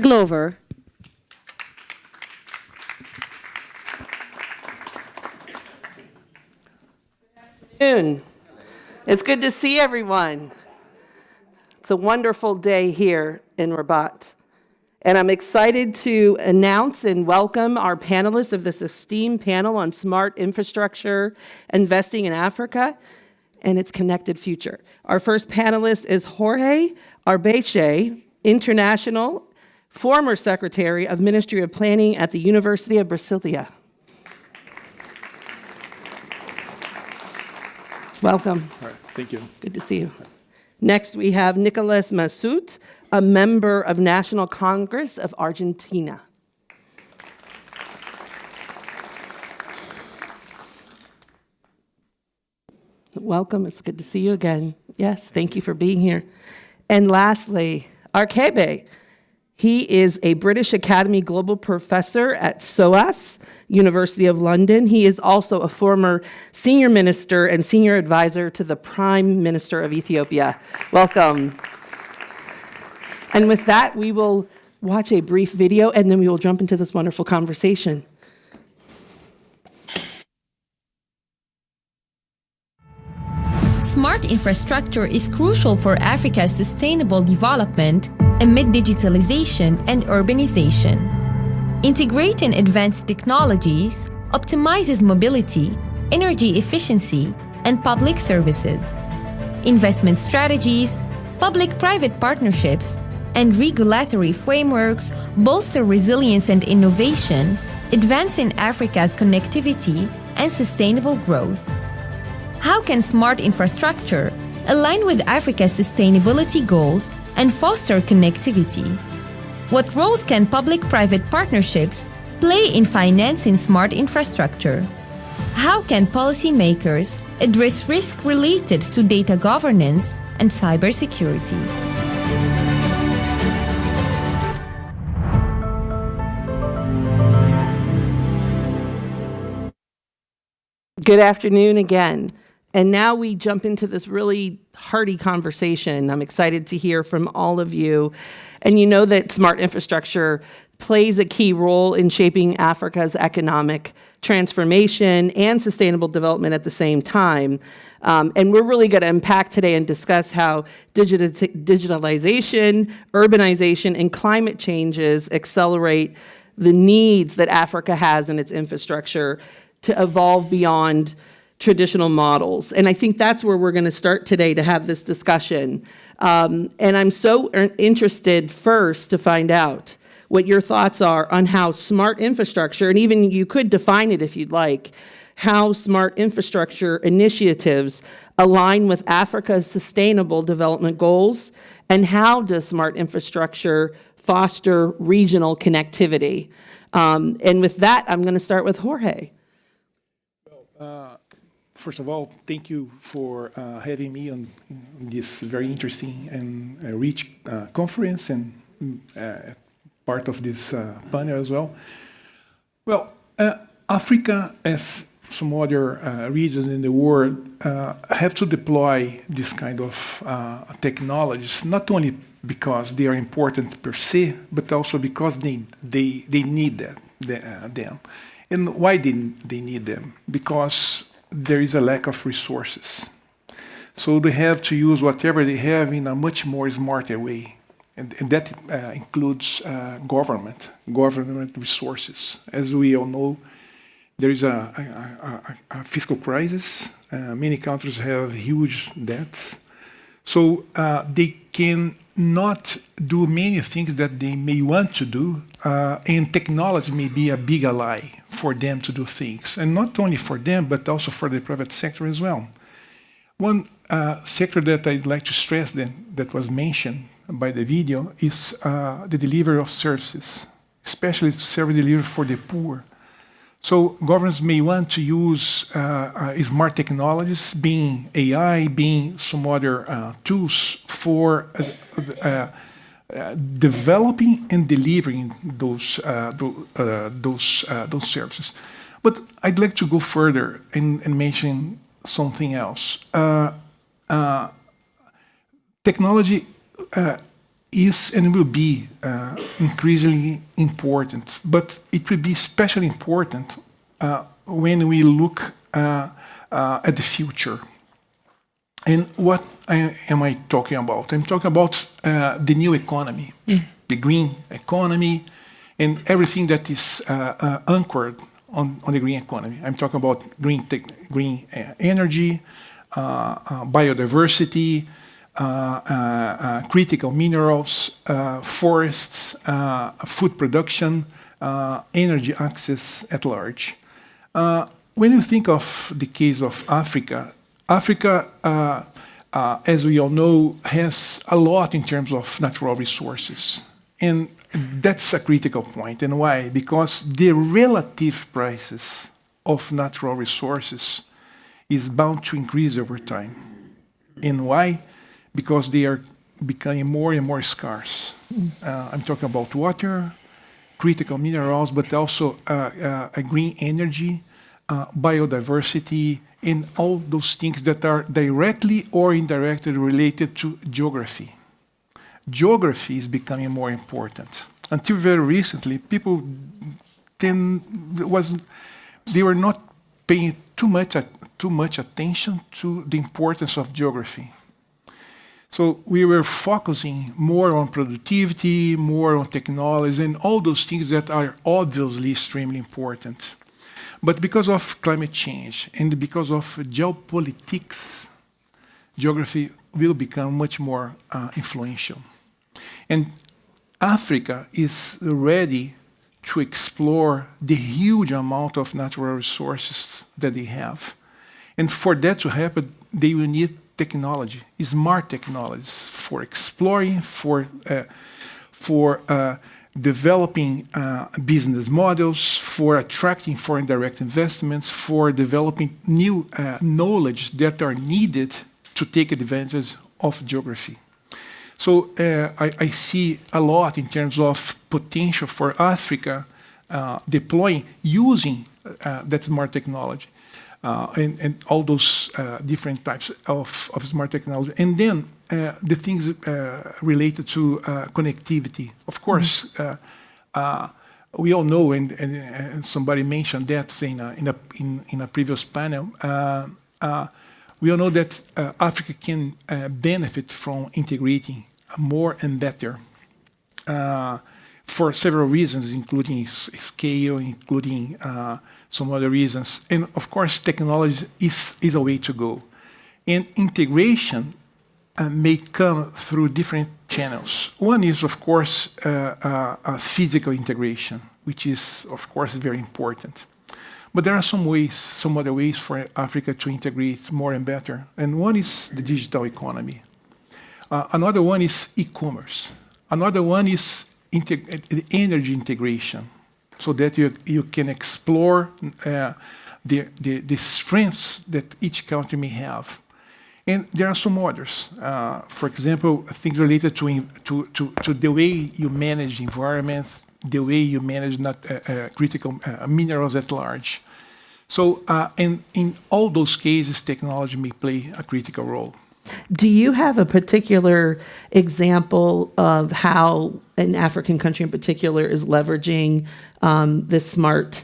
Glover. It's good to see everyone. It's a wonderful day here in Rabat. And I'm excited to announce and welcome our panelists of this esteemed panel on smart infrastructure, investing in Africa, and its connected future. Our first panelist is Jorge Arbeche, international, former Secretary of Ministry of Planning at the University of Brasilia. Welcome. All right, thank you. Good to see you. Next, we have Nicolas Massoud, a member of National Congress of Argentina. Welcome, it's good to see you again. Yes, thank you for being here. And lastly, Arkebe. He is a British Academy Global Professor at SOAS, University of London. He is also a former senior minister and senior advisor to the Prime Minister of Ethiopia. Welcome. And with that, we will watch a brief video and then we will jump into this wonderful conversation. Smart infrastructure is crucial for Africa's sustainable development amid digitalization and urbanization. Integrating advanced technologies optimizes mobility, energy efficiency, and public services. Investment strategies, public-private partnerships, and regulatory frameworks bolster resilience and innovation, advancing Africa's connectivity and sustainable growth. How can smart infrastructure align with Africa's sustainability goals and foster connectivity? What roles can public-private partnerships play in financing smart infrastructure? How can policymakers address risk related to data governance and cybersecurity? Good afternoon again. And now we jump into this really hearty conversation. I'm excited to hear from all of you. And you know that smart infrastructure plays a key role in shaping Africa's economic transformation and sustainable development at the same time. And we're really going to unpack today and discuss how digitalization, urbanization, and climate changes accelerate the needs that Africa has in its infrastructure to evolve beyond traditional models. And I think that's where we're going to start today to have this discussion. And I'm so interested first to find out what your thoughts are on how smart infrastructure, and even you could define it if you'd like, how smart infrastructure initiatives align with Africa's sustainable development goals, and how does smart infrastructure foster regional connectivity? And with that, I'm going to start with Jorge. First of all, thank you for having me on this very interesting and rich conference and part of this panel as well. Well, Africa, as some other regions in the world, have to deploy this kind of technologies, not only because they are important per se, but also because they need them. And why they need them? Because there is a lack of resources. So they have to use whatever they have in a much more smarter way. And that includes government resources. As we all know, there is a fiscal crisis. Many countries have huge debts. So they can not do many things that they may want to do, and technology may be a big ally for them to do things. And not only for them, but also for the private sector as well. One sector that I'd like to stress that was mentioned by the video is the delivery of services, especially service delivery for the poor. So governments may want to use smart technologies, being AI, being some other tools for developing and delivering those services. But I'd like to go further and mention something else. Technology is and will be increasingly important, but it will be especially important when we look at the future. And what am I talking about? I'm talking about the new economy, the green economy, and everything that is anchored on the green economy. I'm talking about green energy, biodiversity, critical minerals, forests, food production, energy access at large. When you think of the case of Africa, Africa, as we all know, has a lot in terms of natural resources. And that's a critical point. And why? Because the relative prices of natural resources is bound to increase over time. And why? Because they are becoming more and more scarce. I'm talking about water, critical minerals, but also green energy, biodiversity, and all those things that are directly or indirectly related to geography. Geography is becoming more important. Until very recently, people they were not paying too much attention to the importance of geography. So we were focusing more on productivity, more on technology, and all those things that are obviously extremely important. But because of climate change and because of geopolitics, geography will become much more influential. And Africa is ready to explore the huge amount of natural resources that they have. And for that to happen, they will need technology, smart technologies for exploring, for developing business models, for attracting foreign direct investments, for developing new knowledge that are needed to take advantage of geography. So I see a lot in terms of potential for Africa deploying, using that smart technology and all those different types of smart technology. And then the things related to connectivity. Of course, we all know, and somebody mentioned that in a previous panel, we all know that Africa can benefit from integrating more and better for several reasons, including scale, including some other reasons. And of course, technology is a way to go. And integration may come through different channels. One is, of course, physical integration, which is, of course, very important. But there are some other ways for Africa to integrate more and better. And one is the digital economy. Another one is e-commerce. Another one is energy integration, so that you can explore the strengths that each country may have. And there are some others. For example, things related to the way you manage the environment, the way you manage critical minerals at large. So in all those cases, technology may play a critical role. Do you have a particular example of how an African country in particular is leveraging this smart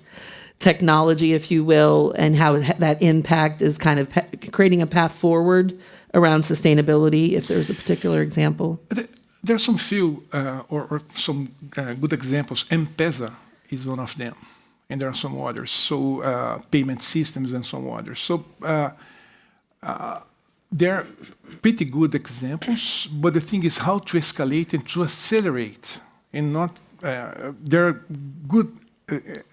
technology, if you will, and how that impact is kind of creating a path forward around sustainability, if there's a particular example? There are some few or some good examples. M-Pesa is one of them, and there are some others. So payment systems and some others. So they're pretty good examples, but the thing is how to escalate and to accelerate. And not there are good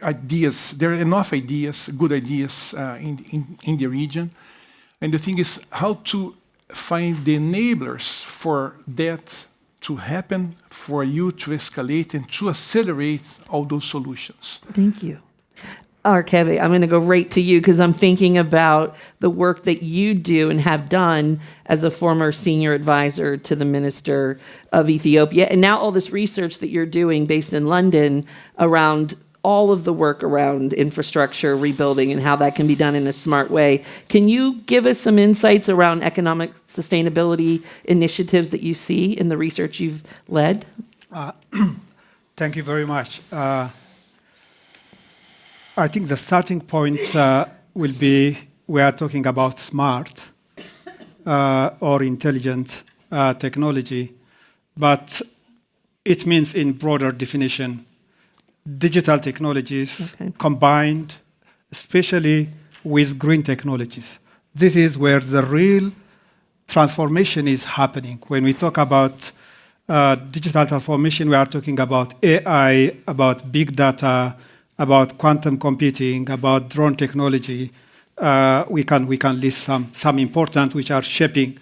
ideas. There are enough ideas, good ideas in the region, and the thing is how to find the enablers for that to happen, for you to escalate and to accelerate all those solutions. Thank you. Arkebe, I'm going to go right to you because I'm thinking about the work that you do and have done as a former senior advisor to the Minister of Ethiopia. And now all this research that you're doing based in London around all of the work around infrastructure rebuilding and how that can be done in a smart way. Can you give us some insights around economic sustainability initiatives that you see in the research you've led? Thank you very much. I think the starting point will be we are talking about smart or intelligent technology, but it means in broader definition, digital technologies combined, especially with green technologies. This is where the real transformation is happening. When we talk about digital transformation, we are talking about AI, about big data, about quantum computing, about drone technology. We can list some important which are shaping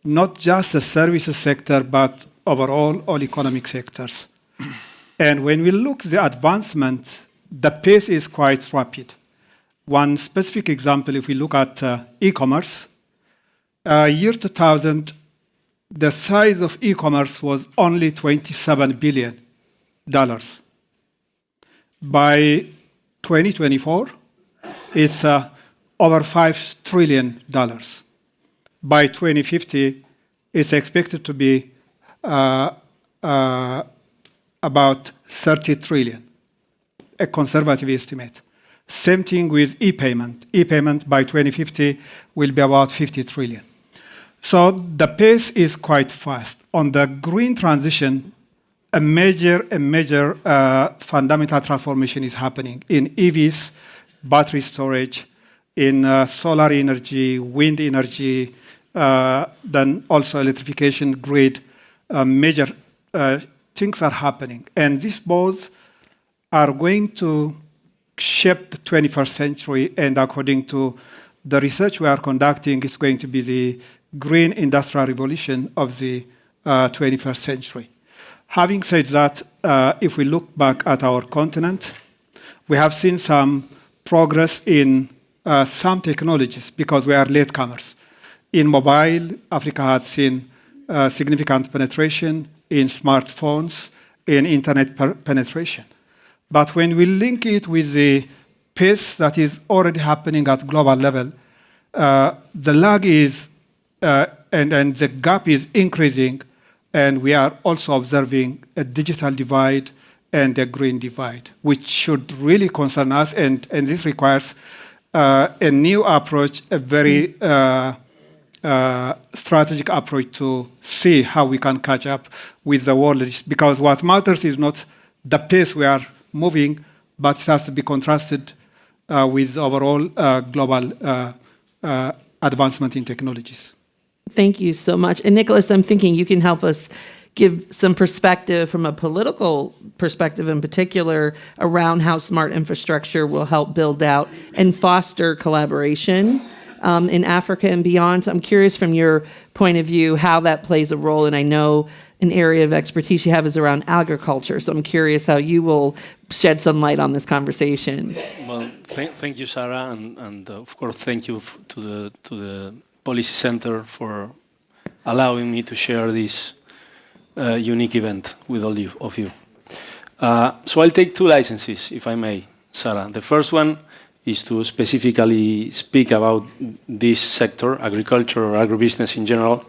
not just the services sector, but overall all economic sectors. And when we look at the advancement, the pace is quite rapid. One specific example, if we look at e-commerce, year 2000, the size of e-commerce was only $27 billion. By 2024, it's over $5 trillion. By 2050, it's expected to be about 30 trillion, a conservative estimate. Same thing with e-payment. E-payment by 2050 will be about 50 trillion. So the pace is quite fast. On the green transition, a major fundamental transformation is happening in EVs, battery storage, in solar energy, wind energy, then also electrification grid. Major things are happening. And these both are going to shape the 21st century. And according to the research we are conducting, it's going to be the green industrial revolution of the 21st century. Having said that, if we look back at our continent, we have seen some progress in some technologies because we are latecomers. In mobile, Africa has seen significant penetration in smartphones, in internet penetration. But when we link it with the pace that is already happening at global level, the lag is, and the gap is increasing, and we are also observing a digital divide and a green divide, which should really concern us, and this requires a new approach, a very strategic approach to see how we can catch up with the world. Because what matters is not the pace we are moving, but it has to be contrasted with overall global advancement in technologies. Thank you so much. And Nicholas, I'm thinking you can help us give some perspective from a political perspective in particular around how smart infrastructure will help build out and foster collaboration in Africa and beyond. So I'm curious from your point of view how that plays a role. And I know an area of expertise you have is around agriculture. So I'm curious how you will shed some light on this conversation. Well, thank you, Sarah, and of course, thank you to the Policy Center for allowing me to share this unique event with all of you. So I'll take two licenses, if I may, Sarah. The first one is to specifically speak about this sector, agriculture or agribusiness in general.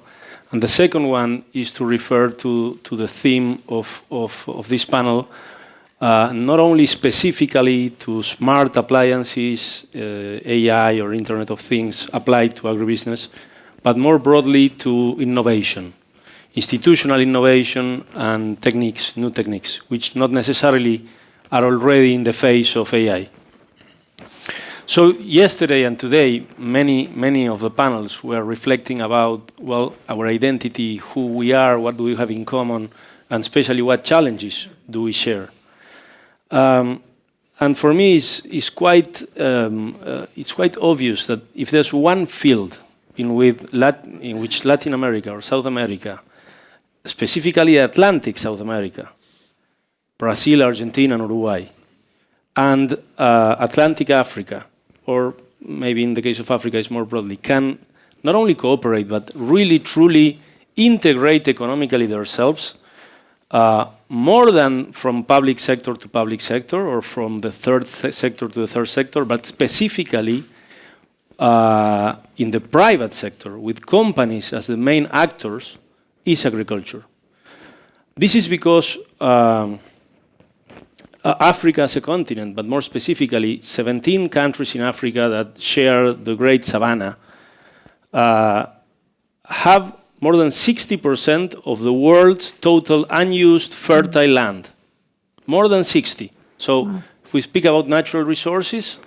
And the second one is to refer to the theme of this panel, not only specifically to smart appliances, AI or Internet of Things applied to agribusiness, but more broadly to innovation, institutional innovation and techniques, new techniques, which not necessarily are already in the face of AI. So yesterday and today, many of the panels were reflecting about, well, our identity, who we are, what do we have in common, and especially what challenges do we share. And for me, it's quite obvious that if there's one field in which Latin America or South America, specifically Atlantic South America, Brazil, Argentina, and Uruguay, and Atlantic Africa, or maybe in the case of Africa, it's more broadly, can not only cooperate, but really, truly integrate economically themselves, more than from public sector to public sector or from the third sector to the third sector, but specifically in the private sector, with companies as the main actors, is agriculture. This is because Africa as a continent, but more specifically, 17 countries in Africa that share the Great Savannah, have more than 60% of the world's total unused fertile land. More than 60. So if we speak about natural resources,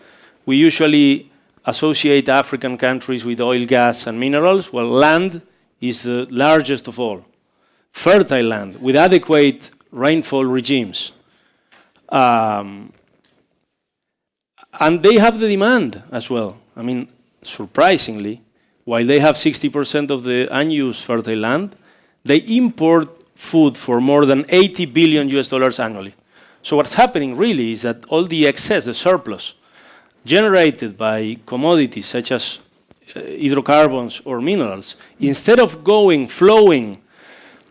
we usually associate African countries with oil, gas, and minerals. Well, land is the largest of all. Fertile land with adequate rainfall regimes. And they have the demand as well. I mean, surprisingly, while they have 60% of the unused fertile land, they import food for more than $80 billion annually. So what's happening really is that all the excess, the surplus, generated by commodities such as hydrocarbons or minerals, instead of flowing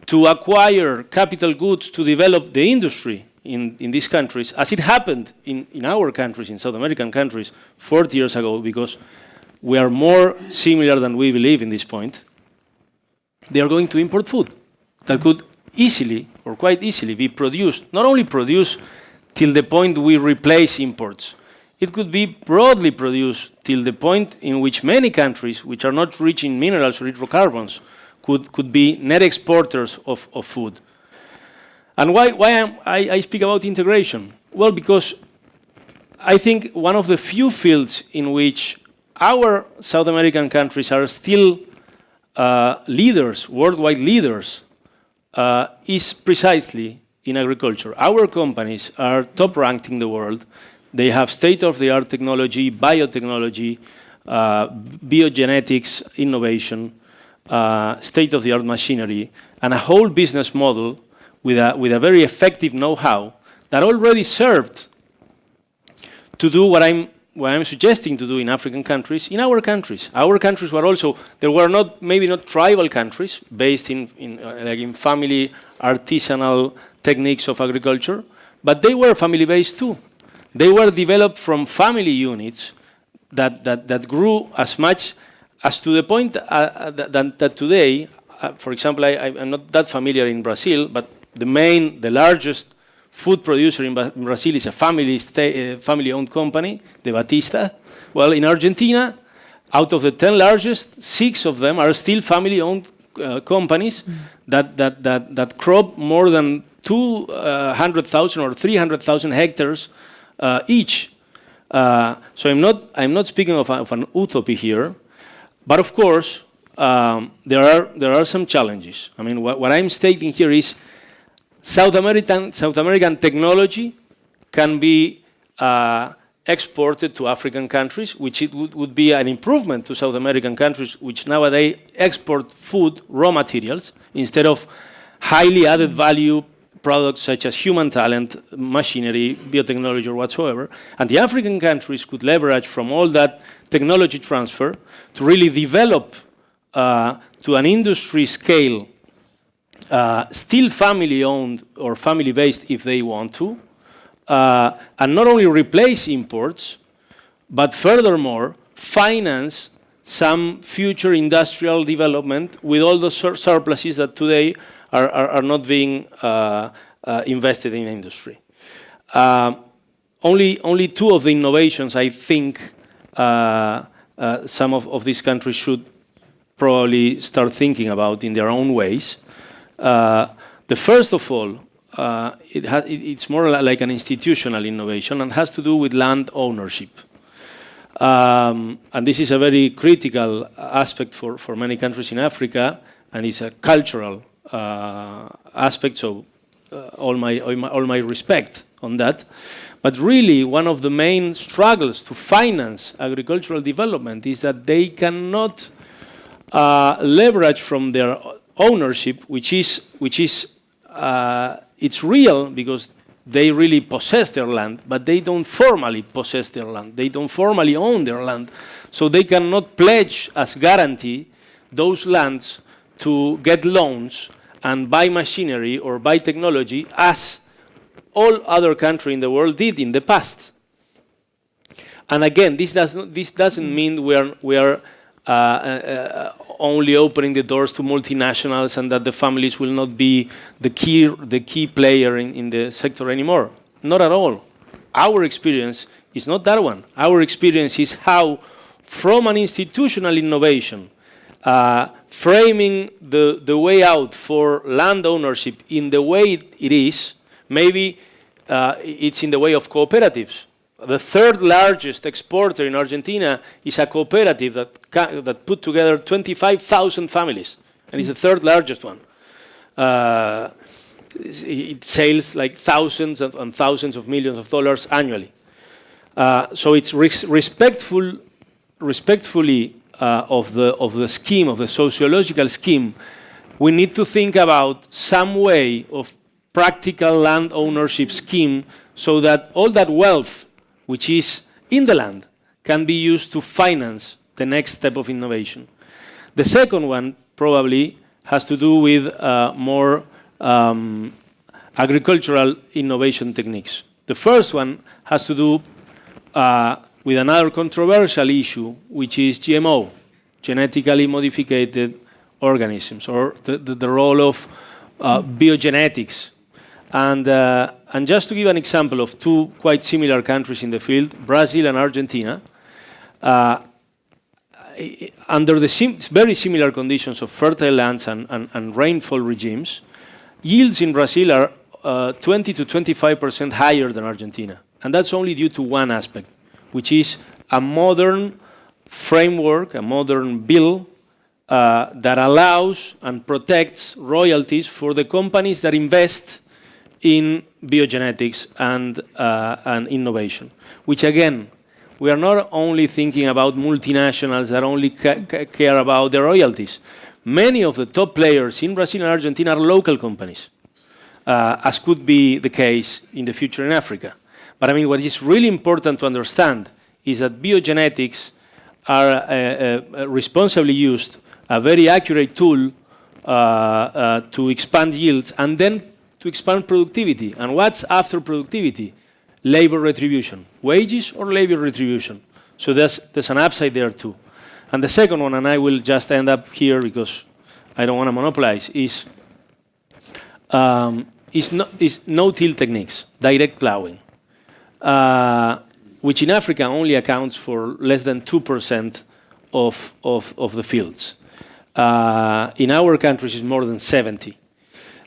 to acquire capital goods to develop the industry in these countries, as it happened in our countries, in South American countries, 40 years ago, because we are more similar than we believe in this point, they are going to import food that could easily, or quite easily, be produced, not only produced till the point we replace imports, it could be broadly produced till the point in which many countries, which are not rich in minerals or hydrocarbons, could be net exporters of food. And why I speak about integration? Well, because I think one of the few fields in which our South American countries are still leaders, worldwide leaders, is precisely in agriculture. Our companies are top-ranked in the world. They have state-of-the-art technology, biotechnology, biogenetics, innovation, state-of-the-art machinery, and a whole business model with a very effective know-how that already served to do what I'm suggesting to do in African countries, in our countries. Our countries were also, they were maybe not tribal countries based in family artisanal techniques of agriculture, but they were family-based too. They were developed from family units that grew as much as to the point that today, for example, I'm not that familiar in Brazil, but the largest food producer in Brazil is a family-owned company, the Batista. Well, in Argentina, out of the 10 largest, 6 of them are still family-owned companies that crop more than 200,000 or 300,000 hectares each. So I'm not speaking of an utopia here, but of course there are some challenges. I mean, what I'm stating here is South American technology can be exported to African countries, which it would be an improvement to South American countries, which nowadays export food, raw materials, instead of highly added value products such as human talent, machinery, biotechnology, or whatsoever. And the African countries could leverage from all that technology transfer to really develop to an industry scale, still family-owned or family-based if they want to, and not only replace imports, but furthermore finance some future industrial development with all the surpluses that today are not being invested in industry. Only 2 of the innovations I think some of these countries should probably start thinking about in their own ways. The first of all, it's more like an institutional innovation and has to do with land ownership. And this is a very critical aspect for many countries in Africa, and it's a cultural aspect, so all my respect on that. But really, one of the main struggles to finance agricultural development is that they cannot leverage from their ownership, which is it's real because they really possess their land, but they don't formally possess their land. They don't formally own their land. So they cannot pledge as guarantee those lands to get loans and buy machinery or buy technology as all other countries in the world did in the past. And again, this doesn't mean we are only opening the doors to multinationals and that the families will not be the key player in the sector anymore. Not at all. Our experience is not that one. Our experience is how, from an institutional innovation, framing the way out for land ownership in the way it is, maybe it's in the way of cooperatives. The third largest exporter in Argentina is a cooperative that put together 25,000 families, and it's the third largest one. It sells like thousands and thousands of millions of dollars annually. So it's respectfully of the scheme, of the sociological scheme. We need to think about some way of practical land ownership scheme so that all that wealth which is in the land can be used to finance the next step of innovation. The second one probably has to do with more agricultural innovation techniques. The first one has to do with another controversial issue, which is GMO, genetically modified organisms, or the role of biogenetics. And just to give an example of two quite similar countries in the field, Brazil and Argentina, under the very similar conditions of fertile lands and rainfall regimes, yields in Brazil are 20 to 25% higher than Argentina. And that's only due to one aspect, which is a modern framework, a modern bill that allows and protects royalties for the companies that invest in biogenetics and innovation, which again, we are not only thinking about multinationals that only care about their royalties. Many of the top players in Brazil and Argentina are local companies, as could be the case in the future in Africa. But I mean, what is really important to understand is that biogenetics are responsibly used, a very accurate tool to expand yields and then to expand productivity. And what's after productivity? Labor retribution, wages or labor retribution. So there's an upside there too. And the second one, and I will just end up here because I don't want to monopolize, is no-till techniques, direct plowing, which in Africa only accounts for less than 2% of the fields. In our countries, it's more than 70%.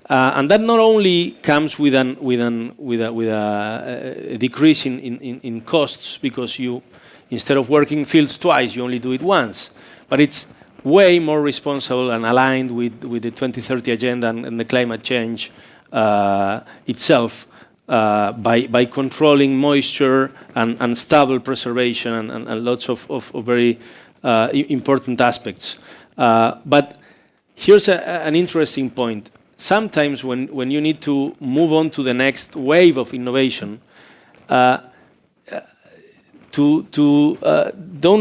And that not only comes with a decrease in costs, because you, instead of working fields twice, you only do it once, but it's way more responsible and aligned with the 2030 agenda and the climate change itself by controlling moisture and stubble preservation and lots of very important aspects. But here's an interesting point. Sometimes when you need to move on to the next wave of innovation, don't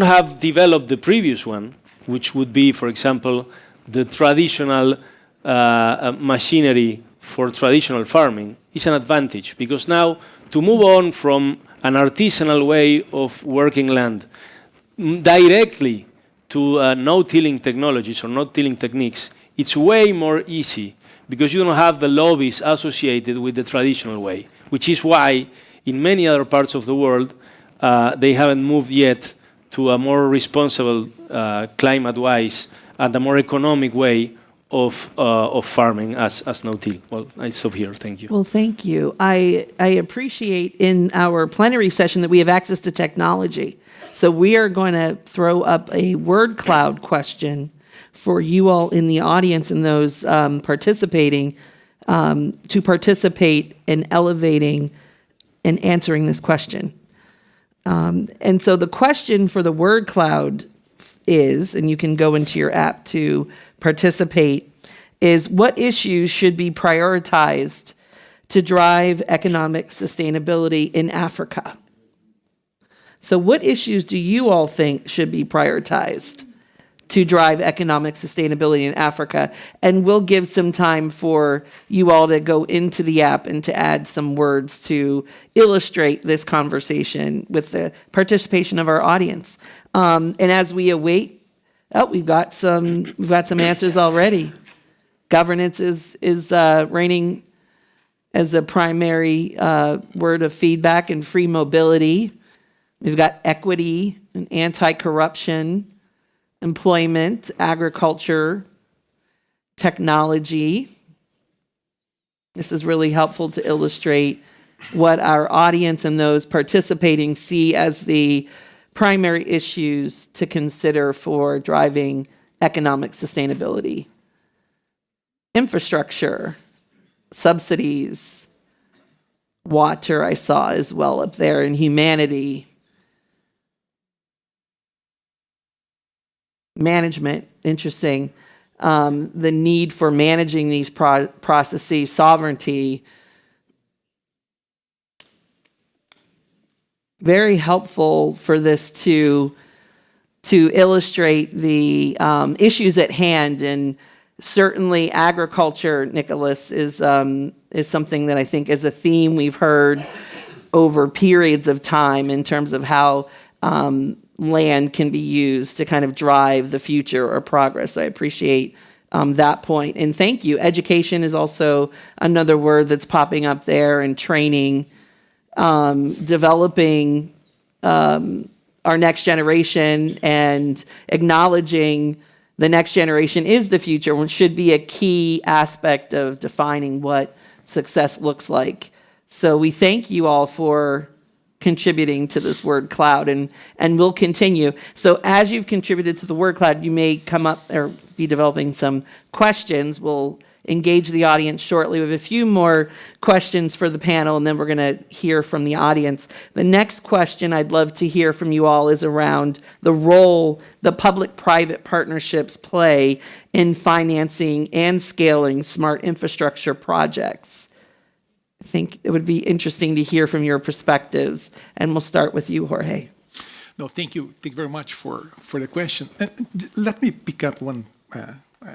have developed the previous one, which would be, for example, the traditional machinery for traditional farming, is an advantage. Because now, to move on from an artisanal way of working land directly to no-tilling technologies or no-tilling techniques, it's way more easy, because you don't have the lobbies associated with the traditional way, which is why in many other parts of the world they haven't moved yet to a more responsible, climate-wise, and a more economic way of farming as no-till. Well, I stop here. Thank you. Well, thank you. I appreciate in our plenary session that we have access to technology. So we are going to throw up a word cloud question for you all in the audience and those participating to participate in elevating and answering this question. And so the question for the word cloud is, and you can go into your app to participate, is what issues should be prioritized to drive economic sustainability in So what issues do you all think should be prioritized to drive economic sustainability in Africa. And we'll give some time for you all to go into the app and to add some words to illustrate this conversation with the participation of our audience. And as we await, we've got some answers already. Governance is reigning as a primary word of feedback, and free mobility. We've got equity and anti-corruption, employment, agriculture, technology. This is really helpful to illustrate what our audience and those participating see as the primary issues to consider for driving economic sustainability. Infrastructure, subsidies, water I saw as well up there, and humanity. Management, interesting. The need for managing these processes, sovereignty. Very helpful for this to illustrate the issues at hand, and certainly agriculture, Nicholas, is something that I think is a theme we've heard over periods of time in terms of how land can be used to kind of drive the future or progress. I appreciate that point. And thank you. Education is also another word that's popping up there, and training, developing our next generation and acknowledging the next generation is the future, which should be a key aspect of defining what success looks like. So we thank you all for contributing to this word cloud, and we'll continue. So as you've contributed to the word cloud, you may come up or be developing some questions. We'll engage the audience shortly with a few more questions for the panel, and then we're going to hear from the audience. The next question I'd love to hear from you all is around the role the public-private partnerships play in financing and scaling smart infrastructure projects. I think it would be interesting to hear from your perspectives, and we'll start with you, Jorge. No, thank you. Thank you very much for the question. Let me pick up one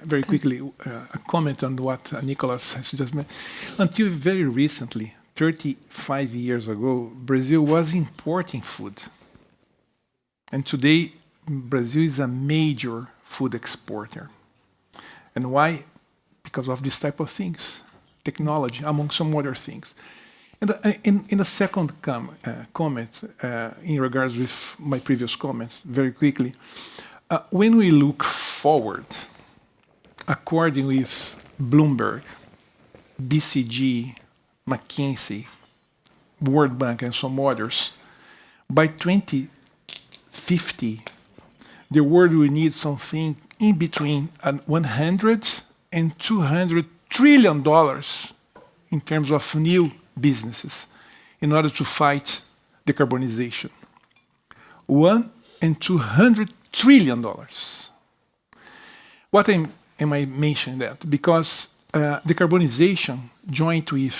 very quickly, a comment on what Nicholas has just mentioned. Until very recently, 35 years ago, Brazil was importing food. And today, Brazil is a major food exporter. And why? Because of this type of things, technology, among some other things. And in a second comment, in regards with my previous comment, very quickly, when we look forward, according with Bloomberg, BCG, McKinsey, World Bank, and some others, by 2050, the world will need something in between $100 and $200 trillion in terms of new businesses in order to fight decarbonization. $100 and $200 trillion. What am I mentioning that? Because decarbonization, joint with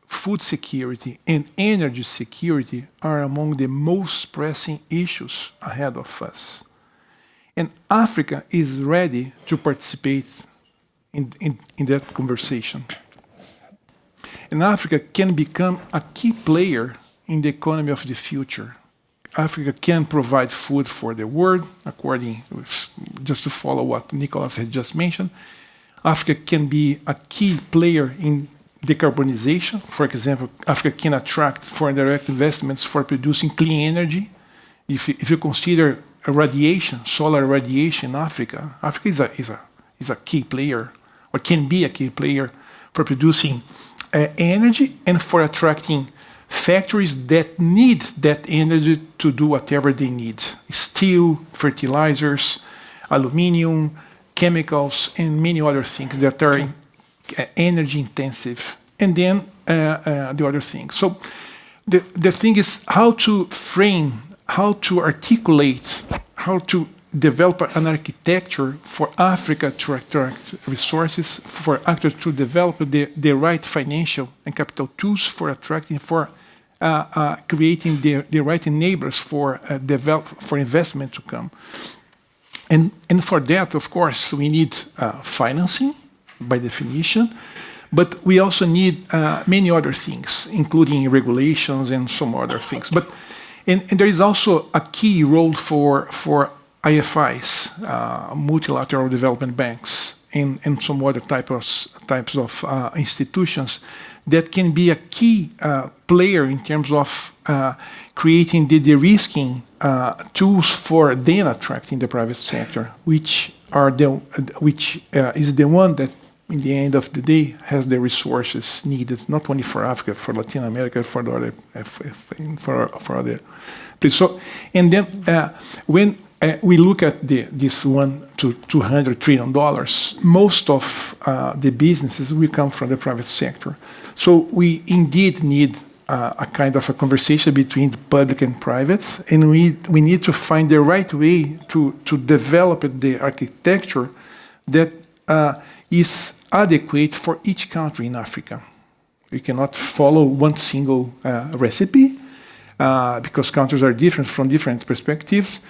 food security and energy security, are among the most pressing issues ahead of us. And Africa is ready to participate in that conversation. And Africa can become a key player in the economy of the future. Africa can provide food for the world, according, just to follow what Nicholas had just mentioned. Africa can be a key player in decarbonization. For example, Africa can attract foreign direct investments for producing clean energy. If you consider radiation, solar radiation in Africa, Africa is a key player, or can be a key player for producing energy and for attracting factories that need that energy to do whatever they need. Steel, fertilizers, aluminium, chemicals, and many other things that are energy intensive. And then the other things. So the thing is how to frame, how to articulate, how to develop an architecture for Africa to attract resources, for Africa to develop the right financial and capital tools for attracting, for creating the right enablers for investment to come. And for that, of course, we need financing, by definition, but we also need many other things, including regulations and some other things. And there is also a key role for IFIs, multilateral development banks, and some other types of institutions that can be a key player in terms of creating the de-risking tools for then attracting the private sector, which is the one that, in the end of the day, has the resources needed, not only for Africa, for Latin America, for the other, for other places. So, and then when we look at this $1 to $200 trillion, most of the businesses will come from the private sector. So we indeed need a kind of a conversation between the public and private, and we need to find the right way to develop the architecture that is adequate for each country in Africa. We cannot follow one single recipe because countries are different from different perspectives.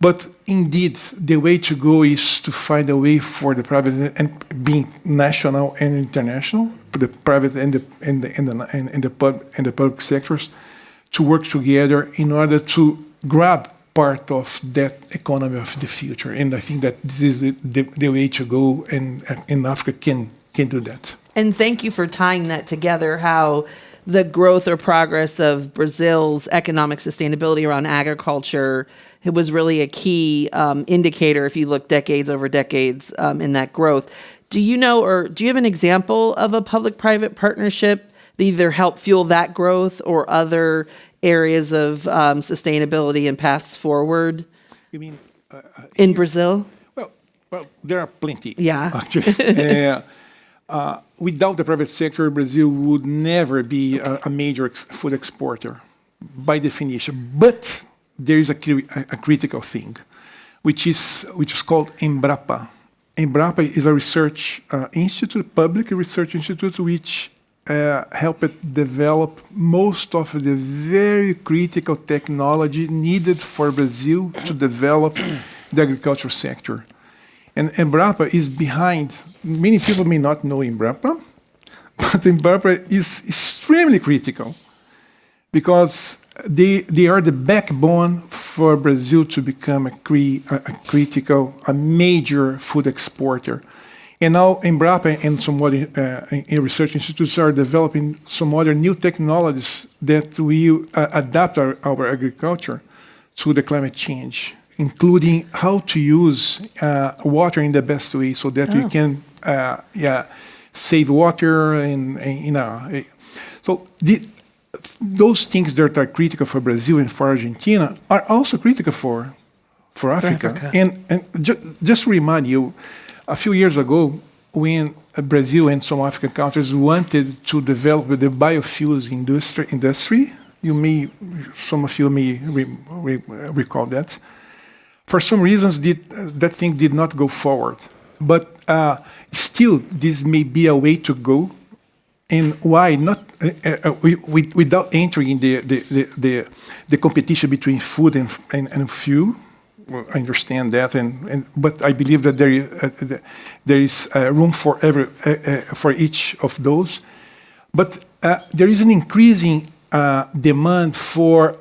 But indeed, the way to go is to find a way for the private and being national and international, the private and the public sectors to work together in order to grab part of that economy of the future. And I think that this is the way to go, and Africa can do that. And thank you for tying that together, how the growth or progress of Brazil's economic sustainability around agriculture, it was really a key indicator if you look decades over decades in that growth. Do you know, or do you have an example of a public-private partnership that either helped fuel that growth or other areas of sustainability and paths forward? You mean in Brazil? Well, there are plenty. Yeah. Actually. Without the private sector, Brazil would never be a major food exporter, by definition. But there is a critical thing, which is called Embrapa. Embrapa is a research institute, public research institute, which helped develop most of the very critical technology needed for Brazil to develop the agricultural sector. And Embrapa is behind. Many people may not know Embrapa, but Embrapa is extremely critical because they are the backbone for Brazil to become a major food exporter. And now Embrapa and some other research institutes are developing some other new technologies that will adapt our agriculture to the climate change, including how to use water in the best way so that we can save water so those things that are critical for Brazil and for Argentina are also critical for Africa. And just to remind you, a few years ago, when Brazil and some African countries wanted to develop the biofuels industry, some of you may recall that. For some reasons, that thing did not go forward. But still, this may be a way to go. And why not? Without entering in the competition between food and fuel. Well, I understand that, but I believe that there is room for each of those. But there is an increasing demand for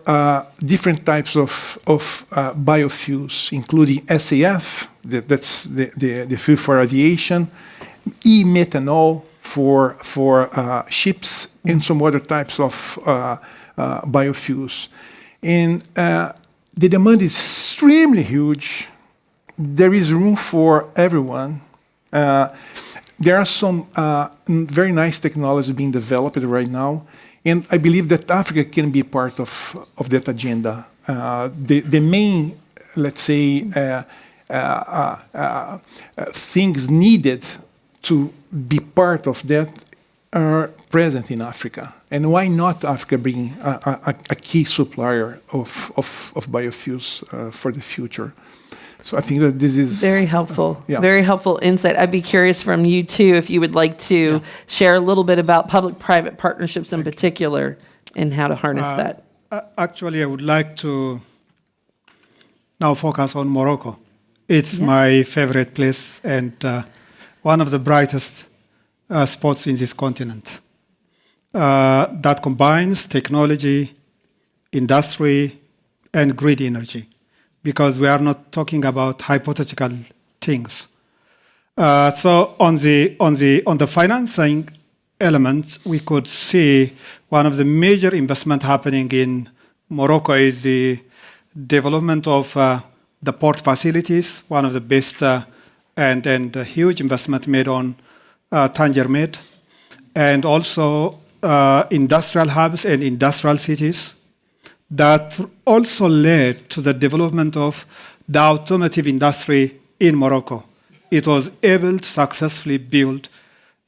different types of biofuels, including SAF, that's the fuel for aviation, e-methanol for ships, and some other types of biofuels. And the demand is extremely huge. There is room for everyone. There are some very nice technologies being developed right now. And I believe that Africa can be part of that agenda. The main, let's say, things needed to be part of that are present in Africa. And why not Africa being a key supplier of biofuels for the future? So I think that this is very helpful. Very helpful insight. I'd be curious from you too if you would like to share a little bit about public-private partnerships in particular and how to harness that. Actually, I would like to now focus on Morocco. It's Yes. my favorite place and one of the brightest spots in this continent. That combines technology, industry, and grid energy, because we are not talking about hypothetical things. So on the financing elements, we could see one of the major investment happening in Morocco is the development of the port facilities, one of the best and a huge investment made on Tanger Med, and also industrial hubs and industrial cities that also led to the development of the automotive industry in Morocco. It was able to successfully build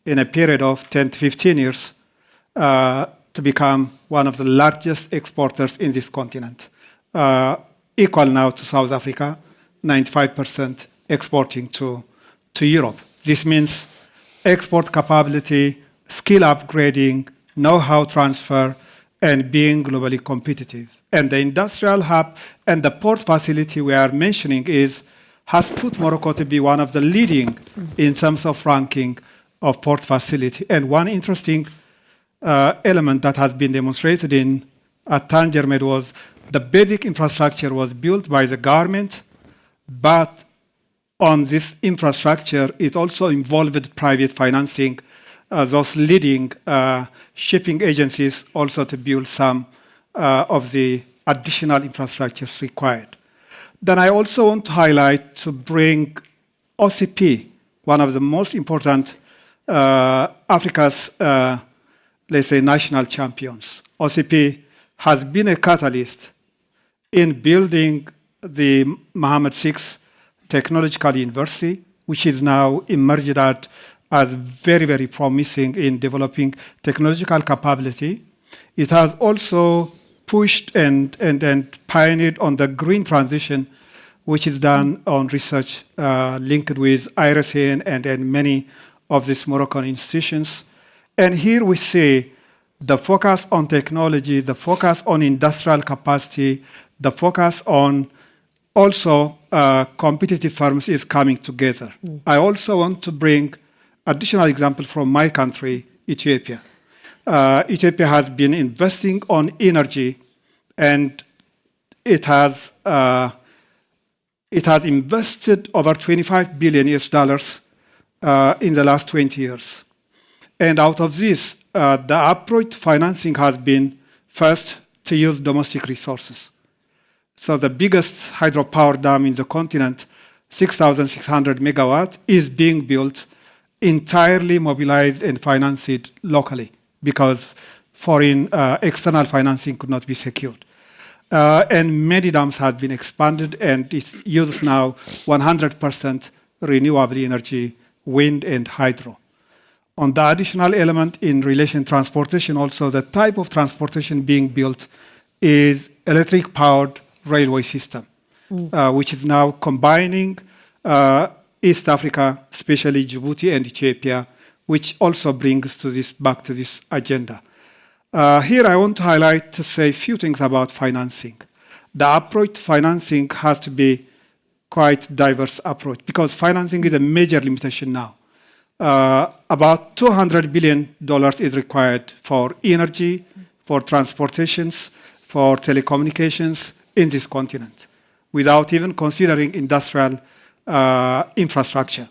in a period of 10 to 15 years to become one of the largest exporters in this continent, equal now to South Africa, 95% exporting to Europe. This means export capability, skill upgrading, know-how transfer, and being globally competitive. And the industrial hub and the port facility we are mentioning has put Morocco to be one of the leading in terms of ranking of port facility. And one interesting element that has been demonstrated at Tanger Med was the basic infrastructure was built by the government, but on this infrastructure, it also involved private financing, those leading shipping agencies also to build some of the additional infrastructures required. Then I also want to highlight to bring OCP, one of the most important Africa's, let's say, national champions. OCP has been a catalyst in building the Mohammed VI Technological University, which is now emerged as very, very promising in developing technological capability. It has also pushed and pioneered on the green transition, which is done on research linked with IRSN and many of these Moroccan institutions. And here we see the focus on technology, the focus on industrial capacity, the focus on also competitive firms is coming together. I also want to bring additional example from my country, Ethiopia. Ethiopia has been investing on energy, and it has invested over $25 billion in the last 20 years. And out of this, the approach to financing has been first to use domestic resources. So the biggest hydropower dam in the continent, 6,600 megawatt, is being built entirely mobilized and financed locally because foreign external financing could not be secured. And many dams have been expanded, and it uses now 100% renewable energy, wind and hydro. On the additional element in relation to transportation, also the type of transportation being built is electric-powered railway system, which is now combining East Africa, especially Djibouti and Ethiopia, which also brings back to this agenda. Here I want to highlight to say a few things about financing. The approach to financing has to be quite diverse approach because financing is a major limitation now. About $200 billion is required for energy, for transportations, for telecommunications in this continent, without even considering industrial infrastructure.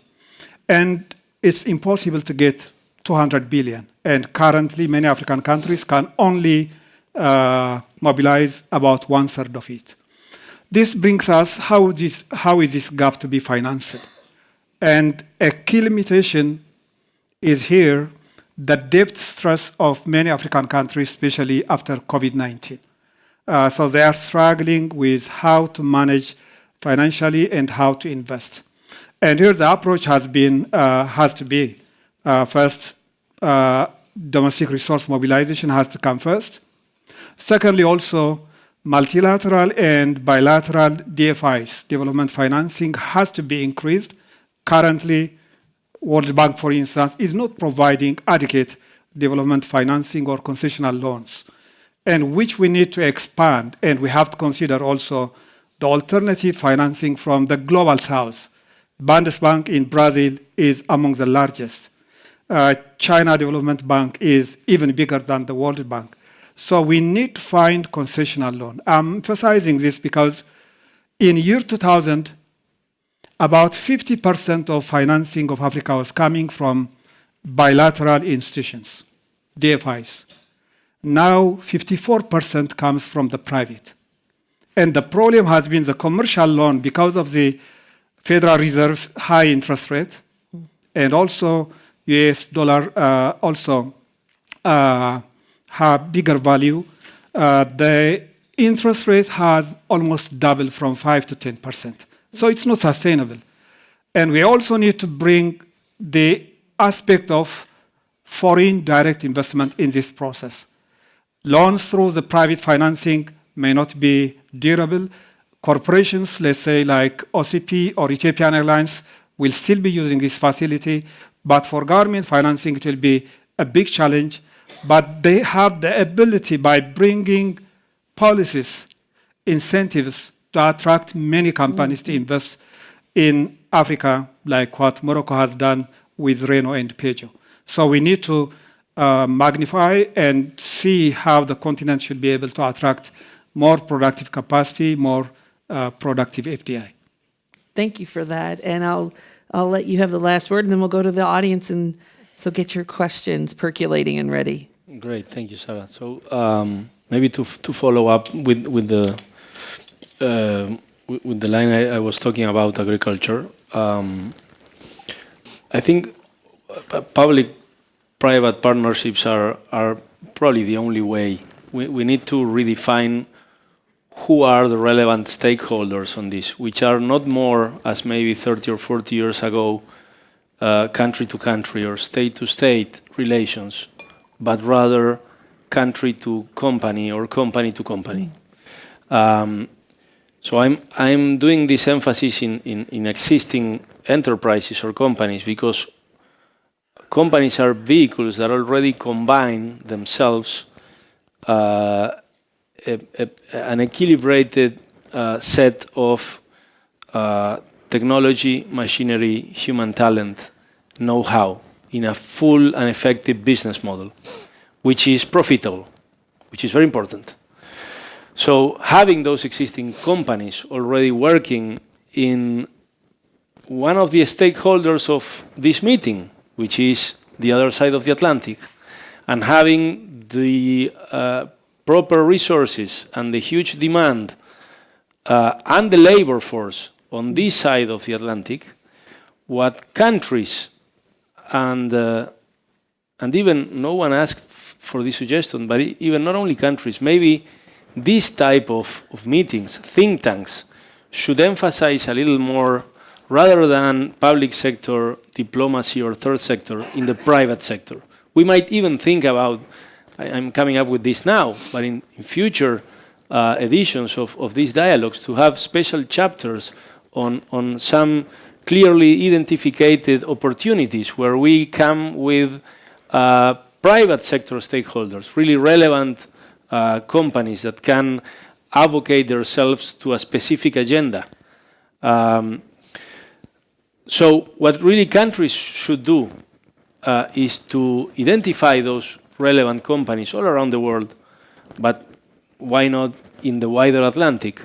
And it's impossible to get 200 billion. And currently, many African countries can only mobilize about 1/3 of it. This brings us how is this gap to be financed? And a key limitation is here the debt stress of many African countries, especially after COVID-19. So they are struggling with how to manage financially and how to invest. And here the approach has to be first, domestic resource mobilization has to come first. Secondly, also multilateral and bilateral DFIs, development financing, has to be increased. Currently, World Bank, for instance, is not providing adequate development financing or concessional loans, and which we need to expand, and we have to consider also the alternative financing from the global south. Bundesbank in Brazil is among the largest. China Development Bank is even bigger than the World Bank. So we need to find concessional loan. I'm emphasizing this because in year 2000, about 50% of financing of Africa was coming from bilateral institutions, DFIs. Now 54% comes from the private. And the problem has been the commercial loan because of the Federal Reserve's high interest rate, and also US dollar also have bigger value. The interest rate has almost doubled from 5 to 10%. So it's not sustainable. And we also need to bring the aspect of foreign direct investment in this process. Loans through the private financing may not be durable. Corporations, let's say like OCP or Ethiopian Airlines, will still be using this facility, but for government financing, it will be a big challenge. But they have the ability by bringing policies, incentives to attract many companies to invest in Africa, like what Morocco has done with Renault and Peugeot. So we need to magnify and see how the continent should be able to attract more productive capacity, more productive FDI. Thank you for that. And I'll let you have the last word, and then we'll go to the audience, and so get your questions percolating and ready. Great, thank you, Sarah. So maybe to follow up with the line I was talking about agriculture, I think public-private partnerships are probably the only way. We need to redefine who are the relevant stakeholders on this, which are not more, as maybe 30 or 40 years ago, country to country or state to state relations, but rather country to company or company to company. So I'm doing this emphasis in existing enterprises or companies because companies are vehicles that already combine themselves an equilibrated set of technology, machinery, human talent, know-how in a full and effective business model, which is profitable, which is very important. So having those existing companies already working in one of the stakeholders of this meeting, which is the other side of the Atlantic, and having the proper resources and the huge demand and the labor force on this side of the Atlantic, what countries and even no one asked for this suggestion, but even not only countries, maybe this type of meetings, think tanks, should emphasize a little more, rather than public sector diplomacy or third sector, in the private sector. We might even think about, I'm coming up with this now, but in future editions of these dialogues, to have special chapters on some clearly identified opportunities where we come with private sector stakeholders, really relevant companies that can advocate themselves to a specific agenda. So what really countries should do is to identify those relevant companies all around the world, but why not in the wider Atlantic,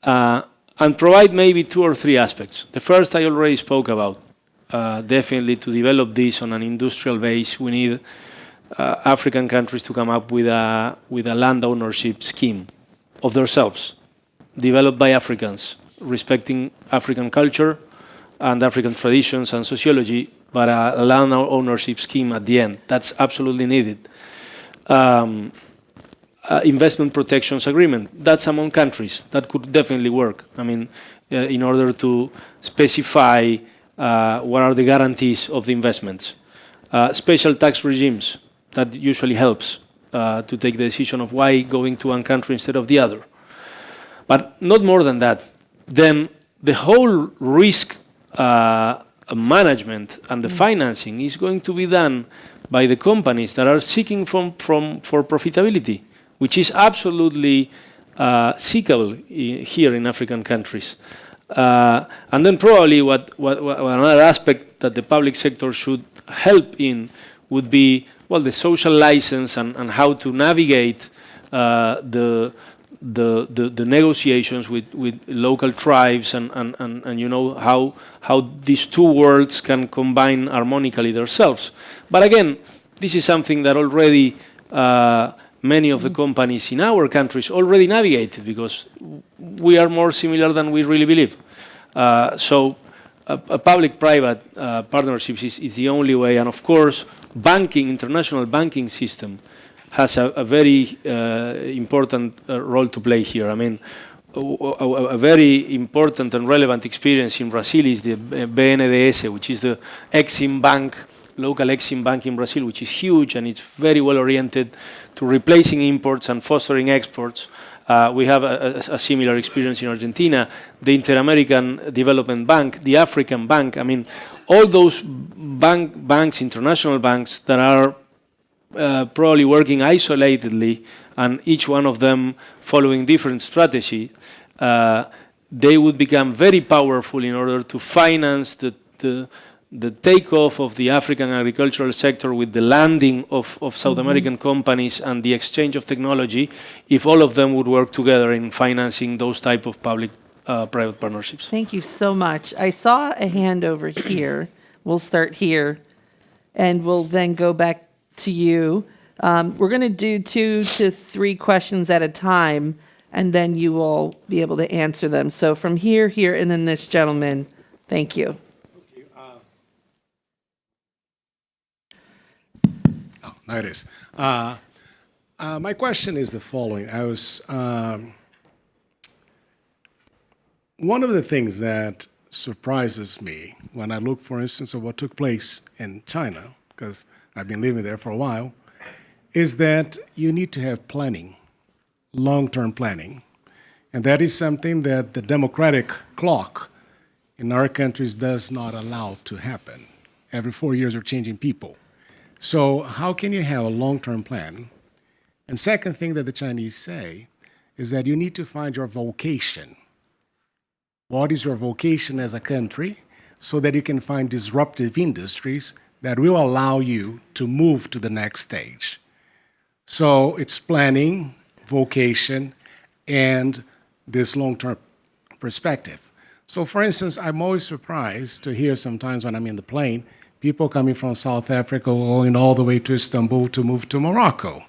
and provide maybe 2 or 3 aspects. The first I already spoke about. Definitely to develop this on an industrial base, we need African countries to come up with a land ownership scheme of themselves, developed by Africans, respecting African culture and African traditions and sociology, but a land ownership scheme at the end. That's absolutely needed. Investment protections agreement, that's among countries. That could definitely work. I mean, in order to specify what are the guarantees of the investments. Special tax regimes, that usually helps to take the decision of why going to one country instead of the other. But not more than that. Then the whole risk management and the financing is going to be done by the companies that are seeking for profitability, which is absolutely seekable here in African countries. And then probably what another aspect that the public sector should help in would be, well, the social license and how to navigate the negotiations with local tribes and you know how these two worlds can combine harmonically themselves. But again, this is something that already many of the companies in our countries already navigated, because we are more similar than we really believe. So a public-private partnerships is the only way, and of course, international banking system has a very important role to play here. I mean, a very important and relevant experience in Brazil is the BNDES, which is the Exim Bank, local Exim Bank in Brazil, which is huge, and it's very well oriented to replacing imports and fostering exports. We have a similar experience in Argentina, the Inter-American Development Bank, the African Bank. I mean, all those banks, international banks that are probably working isolatedly, and each one of them following different strategy, they would become very powerful in order to finance the takeoff of the African agricultural sector with the landing of South American companies and the exchange of technology, if all of them would work together in financing those type of public-private partnerships. Thank you so much. I saw a hand over here. We'll start here, and we'll then go back to you. We're going to do 2 to 3 questions at a time, and then you will be able to answer them. So from here, and then this gentleman. Thank you. Now it is. My question is the following. One of the things that surprises me when I look, for instance, at what took place in China, because I've been living there for a while, is that you need to have planning, long-term planning. And that is something that the democratic clock in our countries does not allow to happen. Every 4 years we're changing people. So how can you have a long-term plan? And second thing that the Chinese say is that you need to find your vocation. What is your vocation as a country, so that you can find disruptive industries that will allow you to move to the next stage. So it's planning, vocation, and this long-term perspective. So for instance, I'm always surprised to hear sometimes when I'm in the plane, people coming from South Africa going all the way to Istanbul to move to Morocco.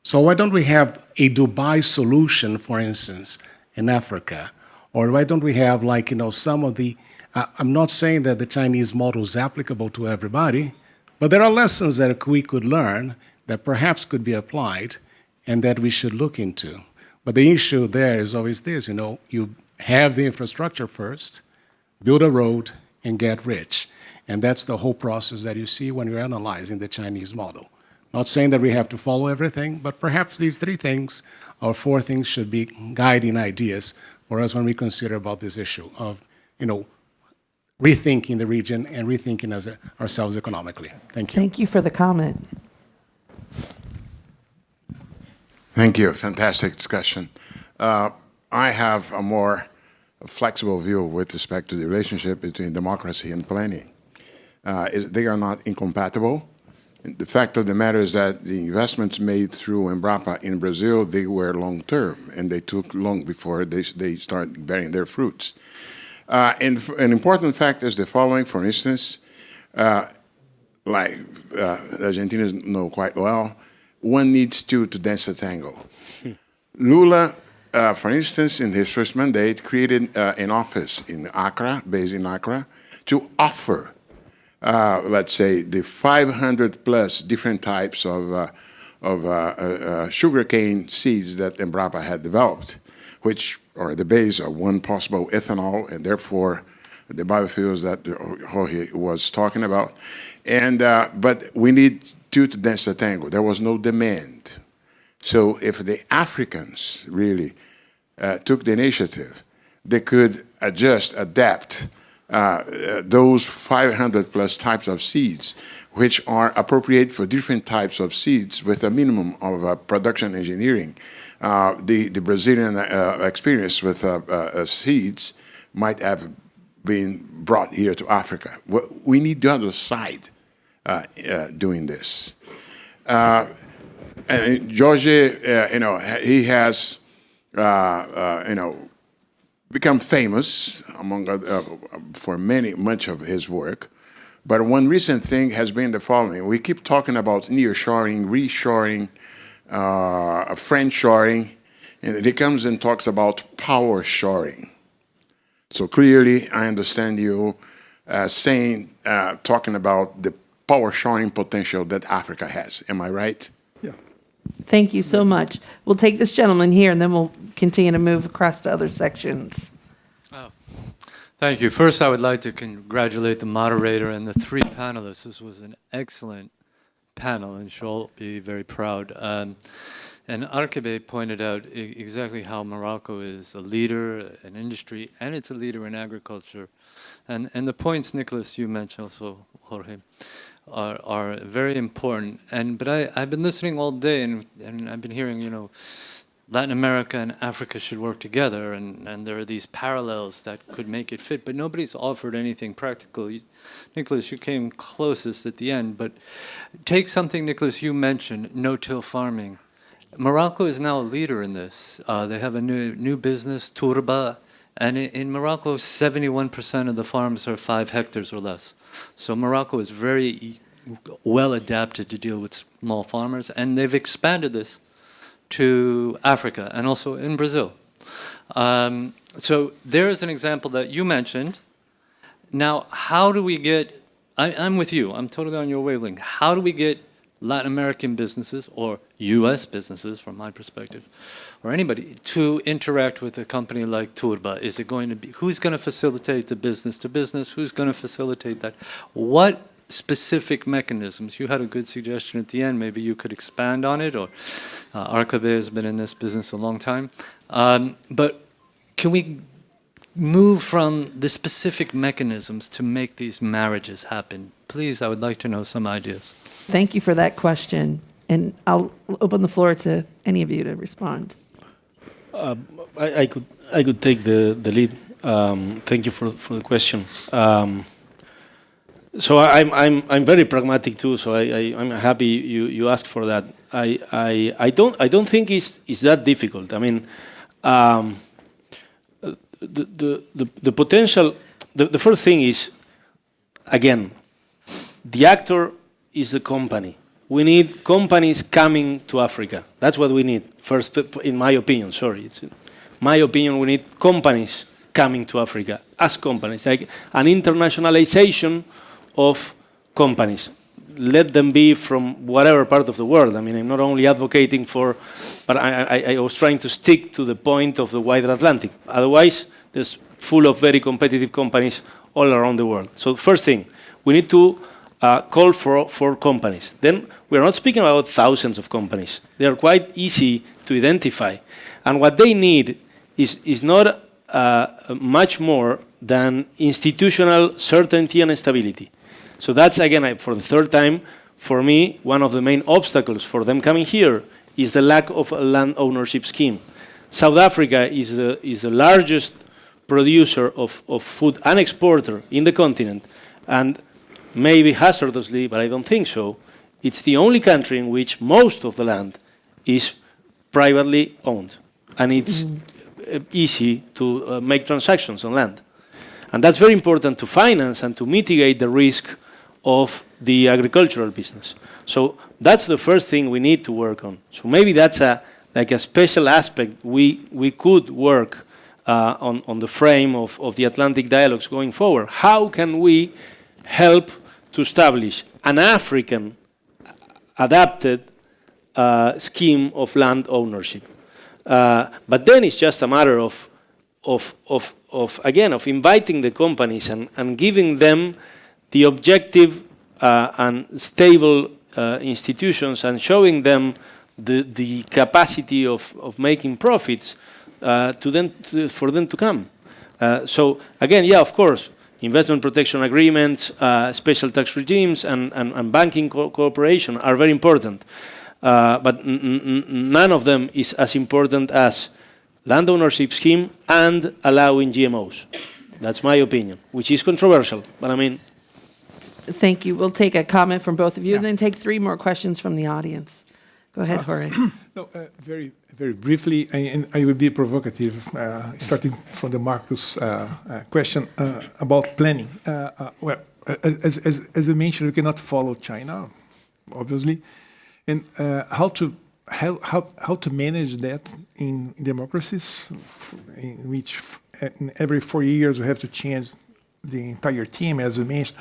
So why don't we have a Dubai solution, for instance, in Africa? Or why don't we have, like, some of the, I'm not saying that the Chinese model is applicable to everybody, but there are lessons that we could learn that perhaps could be applied and that we should look into. But the issue there is always this, you have the infrastructure first, build a road, and get rich. And that's the whole process that you see when you're analyzing the Chinese model. Not saying that we have to follow everything, but perhaps these 3 things or 4 things should be guiding ideas for us when we consider about this issue of, rethinking the region and rethinking ourselves economically. Thank you. Thank you for the comment. Thank you. Fantastic discussion. I have a more flexible view with respect to the relationship between democracy and planning. They are not incompatible. The fact of the matter is that the investments made through Embrapa in Brazil, they were long-term, and they took long before they start bearing their fruits. And an important fact is the following. For instance, like Argentinians know quite well, one needs to dance a tango. Lula, for instance, in his first mandate, created an office in Accra, based in Accra, to offer let's say, the 500 plus different types of sugarcane seeds that Embrapa had developed, which are the base of one possible ethanol, and therefore the biofuels that Jorge was talking about. And but we need to dance the tango. There was no demand. So if the Africans really took the initiative, they could adjust, adapt those 500 plus types of seeds, which are appropriate for different types of seeds with a minimum of production engineering. The Brazilian experience with seeds might have been brought here to Africa. We need the other side doing this. And George, he has, become famous among for much of his work. But one recent thing has been the following: we keep talking about nearshoring, reshoring, friendshoring, and he comes and talks about power shoring. So clearly, I understand you talking about the power shoring potential that Africa has. Am I right? Yeah. Thank you so much. We'll take this gentleman here, and then we'll continue to move across to other sections. Thank you. First, I would like to congratulate the moderator and the three panelists. This was an excellent panel, and she'll all be very proud. And Arkabe pointed out exactly how Morocco is a leader in industry, and it's a leader in agriculture. And the points, Nicholas, you mentioned also, Jorge, are very important. But I've been listening all day, and I've been hearing, Latin America and Africa should work together, and there are these parallels that could make it fit, but nobody's offered anything practical. Nicholas, you came closest at the end, but take something, Nicholas, you mentioned, no-till farming. Morocco is now a leader in this. They have a new business, Turba, and in Morocco, 71% of the farms are 5 hectares or less. So Morocco is very well adapted to deal with small farmers, and they've expanded this to Africa and also in Brazil. So there is an example that you mentioned. Now, how do we get, I'm with you, I'm totally on your wavelength. How do we get Latin American businesses or US businesses, from my perspective, or anybody, to interact with a company like Turba? Is it going to be, who's going to facilitate the business to business? Who's going to facilitate that? What specific mechanisms? You had a good suggestion at the end. Maybe you could expand on it, or Arkabe has been in this business a long time. But can we move from the specific mechanisms to make these marriages happen? Please, I would like to know some ideas. Thank you for that question. And I'll open the floor to any of you to respond. I could take the lead. Thank you for the question. So I'm very pragmatic too. So I'm happy you asked for that. I don't think it's that difficult. I mean, the potential. The first thing is, again, the actor is the company. We need companies coming to Africa. That's what we need. First, in my opinion, it's in my opinion, we need companies coming to Africa as companies, like an internationalization of companies. Let them be from whatever part of the world. I mean, I'm not only advocating for, but I was trying to stick to the point of the wider Atlantic. Otherwise, there's full of very competitive companies all around the world. So first thing, we need to call for companies. Then we're not speaking about thousands of companies. They are quite easy to identify. And what they need is not much more than institutional certainty and stability. So that's, again, for the third time, for me, one of the main obstacles for them coming here is the lack of a land ownership scheme. South Africa is the largest producer of food and exporter in the continent, and maybe hazardously, but I don't think so, it's the only country in which most of the land is privately owned, and it's easy to make transactions on land. And that's very important to finance and to mitigate the risk of the agricultural business. So that's the first thing we need to work on. So maybe that's like a special aspect we could work on the frame of the Atlantic dialogues going forward. How can we help to establish an African adapted scheme of land ownership? But then it's just a matter of inviting the companies and giving them the objective and stable institutions and showing them the capacity of making profits for them to come. So again, yeah, of course, investment protection agreements, special tax regimes, and banking cooperation are very important. But none of them is as important as land ownership scheme and allowing GMOs. That's my opinion, which is controversial, but I mean. Thank you. We'll take a comment from both of you and then take 3 more questions from the audience. Go ahead, Jorge. No, very, very briefly, and I will be provocative, starting from the Marcus question about planning. Well, as I mentioned, we cannot follow China, obviously, and how to manage that in democracies, in which in every 4 years we have to change the entire team, as we mentioned.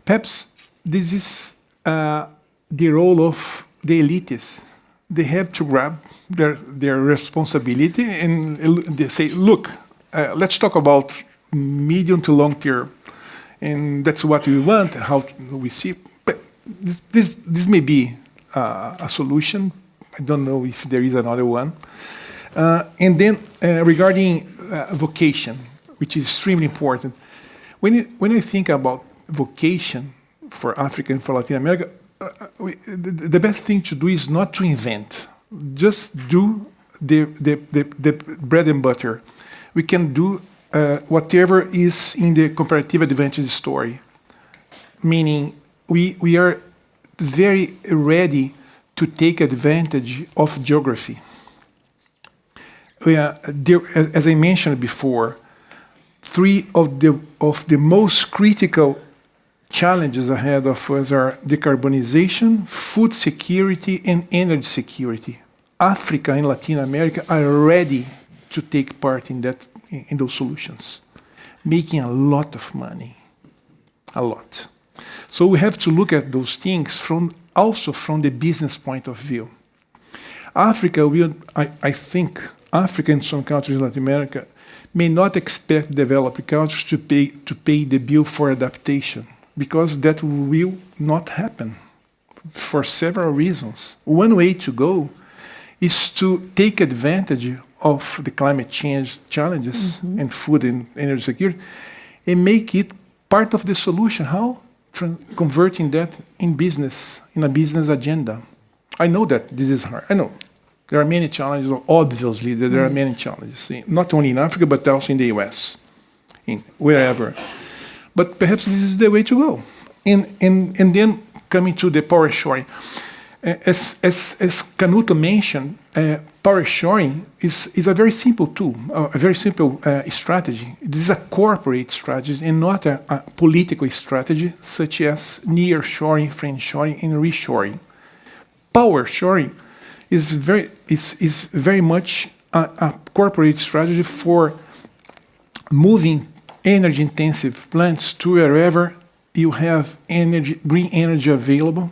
Perhaps this is the role of the elites. They have to grab their responsibility and they say, look, let's talk about medium to long term. And that's what we want, how we see. But this may be a solution. I don't know if there is another one. And then regarding vocation, which is extremely important. When I think about vocation for Africa and for Latin America, the best thing to do is not to invent. Just do the bread and butter. We can do whatever is in the comparative advantage story. Meaning, we are very ready to take advantage of geography. As I mentioned before, 3 of the most critical challenges ahead of us are decarbonization, food security, and energy security. Africa and Latin America are ready to take part in those solutions, making a lot of money, a lot. So we have to look at those things also from the business point of view. Africa will, I think, Africa and some countries in Latin America may not expect developed countries to pay the bill for adaptation, because that will not happen for several reasons. One way to go is to take advantage of the climate change challenges and food and energy security and make it part of the solution. How? Converting that in a business agenda. I know that this is hard. I know. There are many challenges, obviously, there are many challenges, not only in Africa, but also in the US, wherever. But perhaps this is the way to go. And then coming to the power shoring. As Canuto mentioned, power shoring is a very simple tool, a very simple strategy. This is a corporate strategy and not a political strategy, such as nearshoring, friendshoring, and reshoring. Power shoring is very much a corporate strategy for moving energy-intensive plants to wherever you have green energy available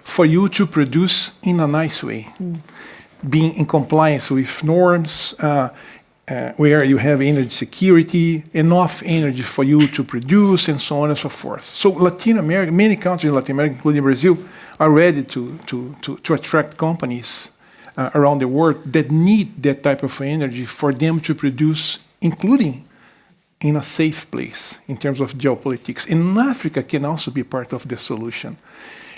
for you to produce in a nice way, being in compliance with norms, where you have energy security, enough energy for you to produce, and so on and so forth. So Latin America, many countries in Latin America, including Brazil, are ready to attract companies around the world that need that type of energy for them to produce, including in a safe place in terms of geopolitics. And Africa can also be part of the solution.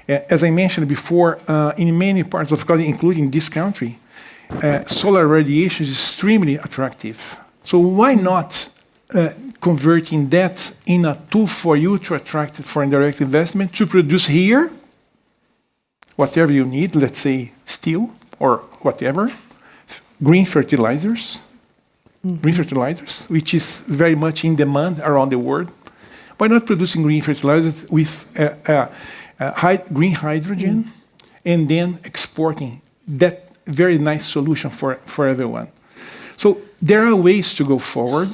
As I mentioned before, in many parts of the country, including this country, solar radiation is extremely attractive. So why not converting that in a tool for you to attract foreign direct investment to produce here whatever you need, let's say steel or whatever, green fertilizers, which is very much in demand around the world. Why not producing green fertilizers with green hydrogen and then exporting that very nice solution for everyone? So there are ways to go forward,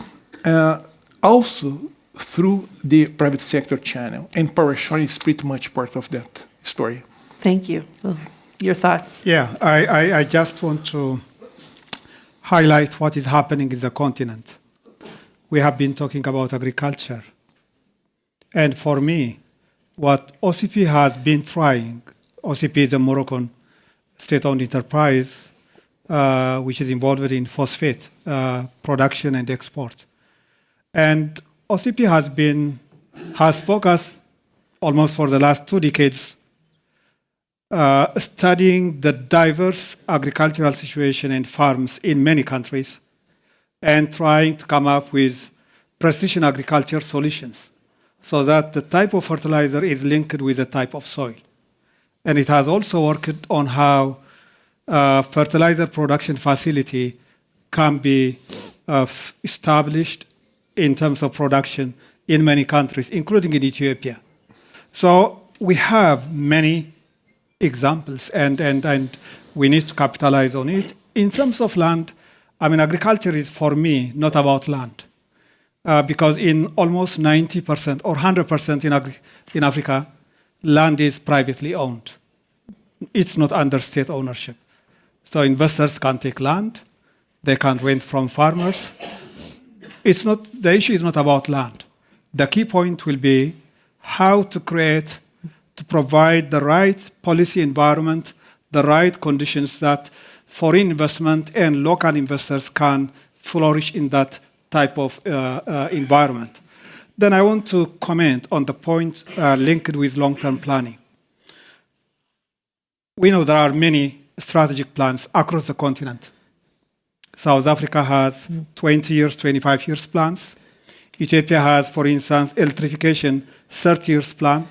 also through the private sector channel, and power sharing is pretty much part of that story. Thank you. Well, your thoughts? Yeah, I just want to highlight what is happening in the continent. We have been talking about agriculture. And for me, what OCP has been trying, OCP is a Moroccan state-owned enterprise which is involved in phosphate production and export. And OCP has been has focused almost for the last 2 decades studying the diverse agricultural situation in farms in many countries and trying to come up with precision agriculture solutions so that the type of fertilizer is linked with the type of soil. And it has also worked on how fertilizer production facility can be established in terms of production in many countries, including in Ethiopia. So we have many examples, and we need to capitalize on it. In terms of land, I mean, agriculture is, for me, not about land. Because in almost 90% or 100% in Africa, land is privately owned. It's not under state ownership. So investors can take land, they can rent from farmers. The issue is not about land. The key point will be how to provide the right policy environment, the right conditions that foreign investment and local investors can flourish in that type of environment. Then I want to comment on the point linked with long-term planning. We know there are many strategic plans across the continent. South Africa has 20 years, 25 years plans. Ethiopia has, for instance, electrification 30 years plan.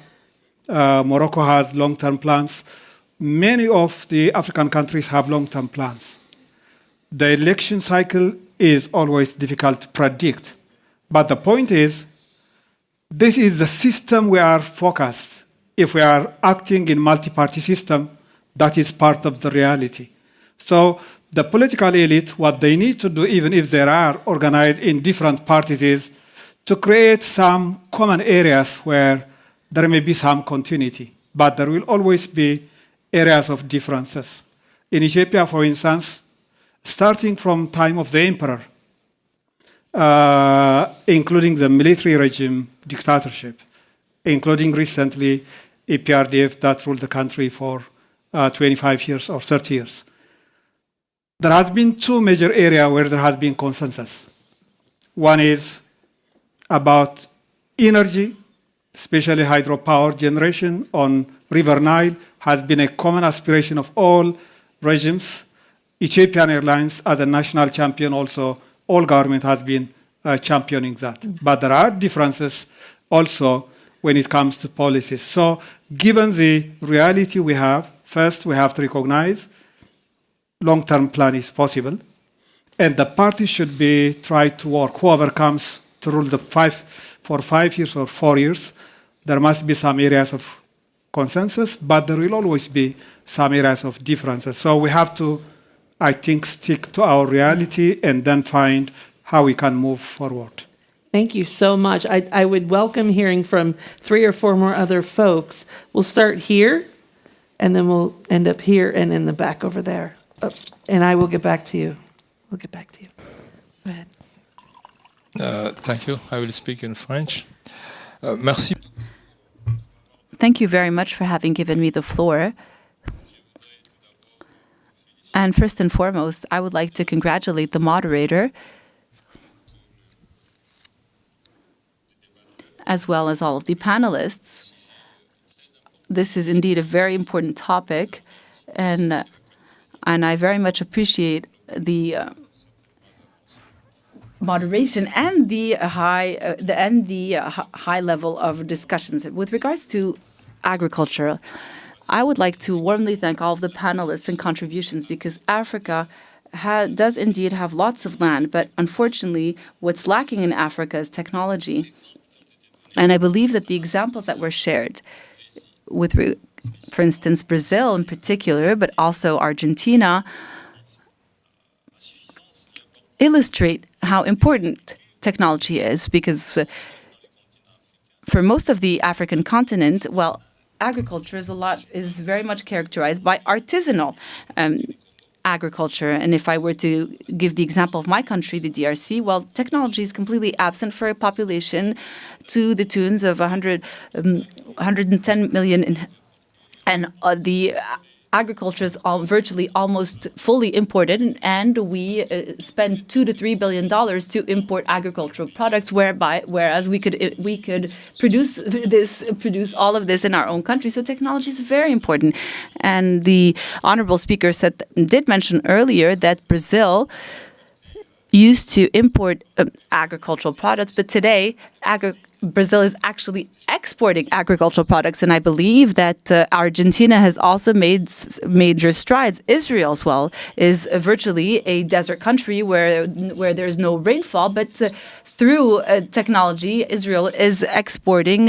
Morocco has long-term plans. Many of the African countries have long-term plans. The election cycle is always difficult to predict. But the point is, this is the system we are focused. If we are acting in multi-party system, that is part of the reality. So the political elite, what they need to do, even if they are organized in different parties, is to create some common areas where there may be some continuity, but there will always be areas of differences. In Ethiopia, for instance, starting from time of the emperor, including the military regime dictatorship, including recently EPRDF that ruled the country for 25 years or 30 years. There has been 2 major areas where there has been consensus. One is about energy, especially hydropower generation on River Nile has been a common aspiration of all regimes. Ethiopian Airlines, as a national champion also, all government has been championing that. But there are differences also when it comes to policies. So given the reality we have, first we have to recognize long-term plan is possible, and the parties should be try to work. Whoever comes to rule for 5 years or 4 years, there must be some areas of consensus, but there will always be some areas of differences. So we have to, I think, stick to our reality and then find how we can move forward. Thank you so much. I would welcome hearing from 3 or 4 more other folks. We'll start here, and then we'll end up here and in the back over there. And I will get back to you. We'll get back to you. Go ahead. Thank you. I will speak in French. Merci. Thank you very much for having given me the floor. And first and foremost, I would like to congratulate the moderator, as well as all of the panelists. This is indeed a very important topic, and I very much appreciate the moderation and the high level of discussions. With regards to agriculture, I would like to warmly thank all of the panelists and contributions, because Africa does indeed have lots of land, but unfortunately what's lacking in Africa is technology. And I believe that the examples that were shared, for instance, Brazil in particular, but also Argentina, illustrate how important technology is, because for most of the African continent, well, agriculture is very much characterized by artisanal agriculture. And if I were to give the example of my country, the DRC, well, technology is completely absent for a population to the tunes of 110 million. And the agriculture is virtually almost fully imported, and we spend $2 to $3 billion to import agricultural products, whereas we could produce all of this in our own country. So technology is very important. And the honorable speaker did mention earlier that Brazil used to import agricultural products, but today Brazil is actually exporting agricultural products, and I believe that Argentina has also made major strides. Israel, as well, is virtually a desert country where there's no rainfall, but through technology, Israel is exporting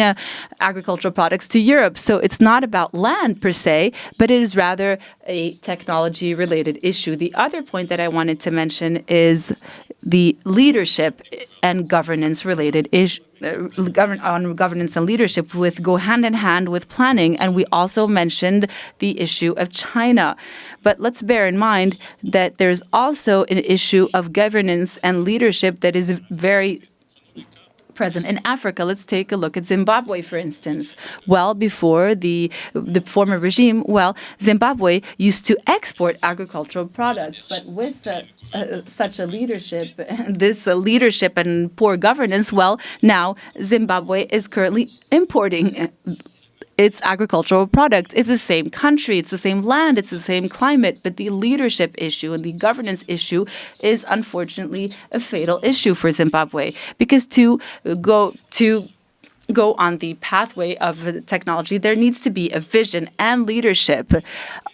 agricultural products to Europe. So it's not about land per se, but it is rather a technology-related issue. The other point that I wanted to mention is the leadership and governance-related issue. Governance and leadership go hand in hand with planning, and we also mentioned the issue of China. But let's bear in mind that there's also an issue of governance and leadership that is very present in Africa. Let's take a look at Zimbabwe, for instance. Well, before the former regime, Zimbabwe used to export agricultural products, but with such a leadership, this leadership and poor governance, now Zimbabwe is currently importing its agricultural products. It's the same country, it's the same land, it's the same climate, but the leadership issue and the governance issue is unfortunately a fatal issue for Zimbabwe. Because to go on the pathway of technology, there needs to be a vision and leadership.